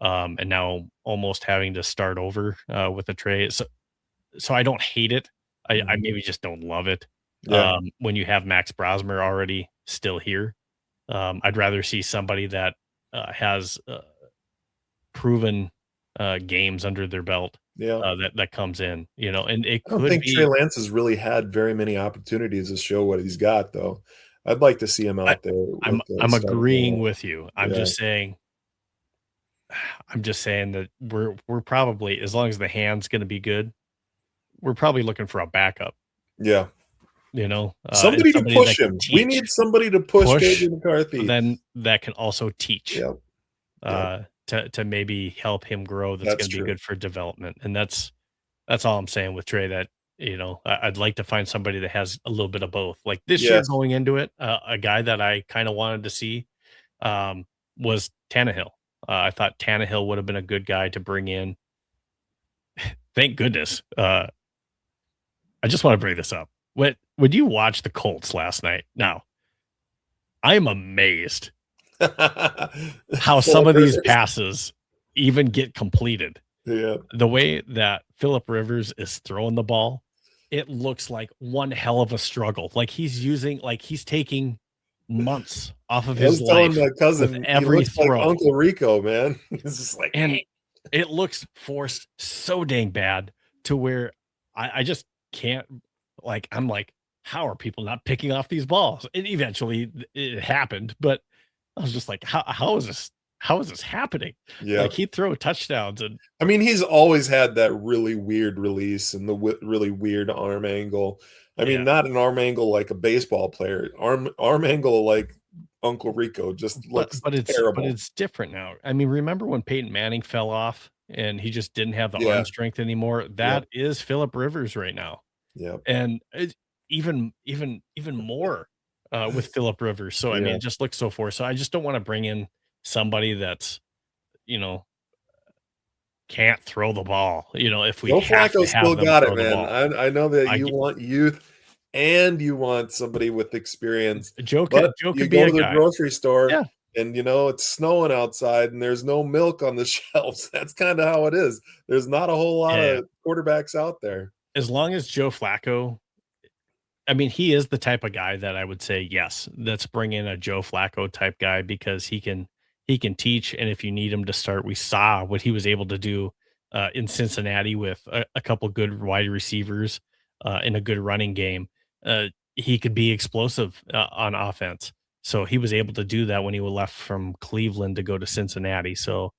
Speaker 1: and now almost having to start over with a Trey? So I don't hate it. I maybe just don't love it. When you have Max Brosmer already still here, I'd rather see somebody that has proven games under their belt that comes in, and it
Speaker 2: I don't
Speaker 1: could
Speaker 2: think
Speaker 1: be.
Speaker 2: Trey Lance has really had very many opportunities to show what he's got, though. I'd like to see him out there.
Speaker 1: I'm agreeing with you. I'm just saying that we're probably, as long as the hand's going to be good, we're probably looking for a backup.
Speaker 2: Yeah.
Speaker 1: Somebody
Speaker 2: to push him. We need somebody to push JJ McCarthy.
Speaker 1: Then that can also teach. To maybe help him grow. That's going to be good for development. And that's all I'm saying with Trey, that, I'd like to find somebody that has a little bit of both. Like this year going into it, a guy that I kind of wanted to see was Tannehill. I thought Tannehill would have been a good guy to bring in. Thank goodness. I just want to bring this up. When you watch the Colts last night, now I'm amazed how some of these passes even get completed.
Speaker 2: Yeah.
Speaker 1: The way that Phillip Rivers is throwing the ball, it looks like one hell of a struggle. Like he's taking months off of his life. I was telling my cousin, every throw.
Speaker 2: Like Uncle Rico, man. It's just like,
Speaker 1: and it looks forced so dang bad to where I just can't. Like, I'm like, how are people not picking off these balls? And eventually it happened, but I was just like, how is this? How is this happening?
Speaker 2: Yeah.
Speaker 1: Like he'd throw touchdowns. And
Speaker 2: I mean, he's always had that really weird release and the really weird arm angle. I mean, not an arm angle like a baseball player, arm angle like Uncle Rico just looks terrible.
Speaker 1: But it's different now. I mean, remember when Peyton Manning fell off and he just didn't have the arm strength anymore? That is Phillip Rivers right now.
Speaker 2: Yeah.
Speaker 1: And it's even more with Phillip Rivers. So I mean, it just looks so forced. So I just don't want to bring in somebody that's, can't throw the ball. If we
Speaker 2: Joe
Speaker 1: have
Speaker 2: Flacco
Speaker 1: to have
Speaker 2: still
Speaker 1: them
Speaker 2: got
Speaker 1: throw
Speaker 2: it,
Speaker 1: the
Speaker 2: man.
Speaker 1: ball.
Speaker 2: I know that you want youth and you want somebody with experience.
Speaker 1: Joe could be
Speaker 2: go
Speaker 1: a
Speaker 2: to the
Speaker 1: guy.
Speaker 2: grocery store
Speaker 1: and
Speaker 2: it's snowing outside and there's no milk on the shelves. That's kind of how it is. There's not a whole lot of quarterbacks out there.
Speaker 1: As long as Joe Flacco, I mean, he is the type of guy that I would say, yes, let's bring in a Joe Flacco type guy because he can teach. And if you need him to start, we saw what he was able to do in Cincinnati with a couple good wide receivers in a good running game. He could be explosive on offense. So he was able to do that when he was left from Cleveland to go to Cincinnati. So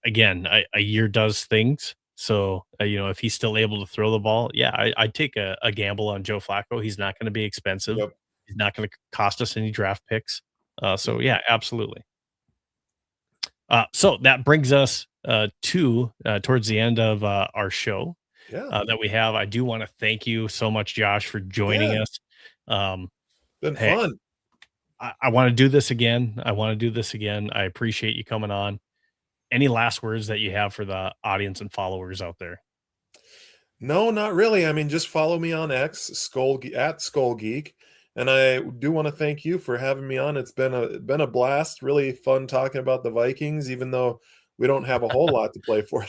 Speaker 1: again, a year does things. So, if he's still able to throw the ball, I'd take a gamble on Joe Flacco. He's not going to be expensive.
Speaker 2: Yep.
Speaker 1: He's not going to cost us any draft picks. So, absolutely. So that brings us towards the end of our show
Speaker 2: Yeah.
Speaker 1: that we have. I do want to thank you so much, Josh, for joining
Speaker 2: Yeah.
Speaker 1: us. Um,
Speaker 2: Been
Speaker 1: hey,
Speaker 2: fun.
Speaker 1: I want to do this again. I want to do this again. I appreciate you coming on. Any last words that you have for the audience and followers out there?
Speaker 2: No, not really. I mean, just follow me on X, at Skull Geek, and I do want to thank you for having me on. It's been a blast. Really fun talking about the Vikings, even though we don't have a whole lot to play for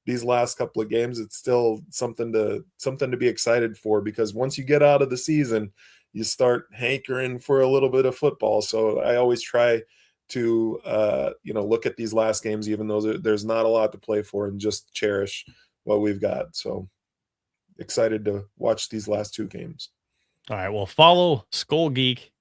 Speaker 2: these last couple of games. It's still something to be excited for, because once you get out of the season, you start hankering for a little bit of football. So I always try to look at these last games, even though there's not a lot to play for, and just cherish what we've got. So excited to watch these last two games.
Speaker 1: All right. Well, follow Skull Geek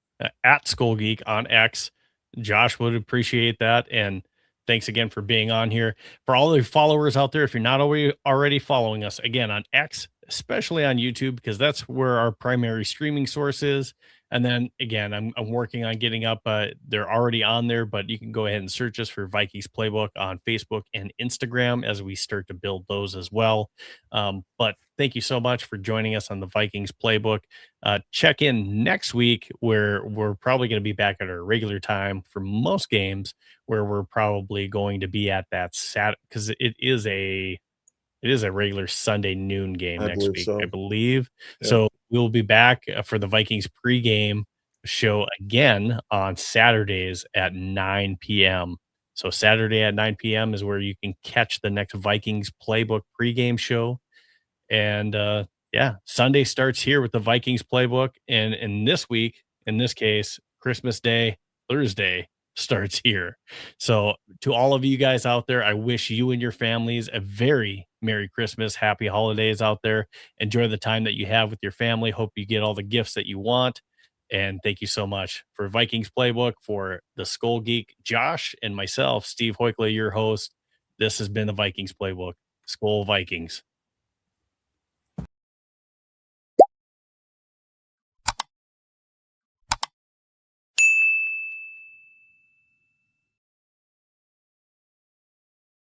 Speaker 1: at Skull Geek on X. Josh would appreciate that. And thanks again for being on here. For all the followers out there, if you're not already following us, again on X, especially on YouTube, because that's where our primary streaming source is. And then again, I'm working on getting up. They're already on there, but you can go ahead and search us for Vikings Playbook on Facebook and Instagram as we start to build those as well. But thank you so much for joining us on the Vikings Playbook. Check in next week, where we're probably going to be back at our regular time for most games, where we're probably going to be at that Saturday, because it is a regular Sunday noon game
Speaker 2: I
Speaker 1: next
Speaker 2: believe
Speaker 1: week, I
Speaker 2: so.
Speaker 1: believe.
Speaker 2: Yeah.
Speaker 1: So we'll be back for the Vikings pregame show again on Saturdays at 9 p.m. So Saturday at 9 p.m. is where you can catch the next Vikings Playbook pregame show. And yeah, Sunday starts here with the Vikings Playbook. And in this week, in this case, Christmas Day, Thursday starts here. So to all of you guys out there, I wish you and your families a very Merry Christmas, Happy Holidays out there. Enjoy the time that you have with your family. Hope you get all the gifts that you want. And thank you so much for Vikings Playbook, for the Skull Geek, Josh, and myself, Steve Hoikkala, your host. This has been the Vikings Playbook. Skull Vikings.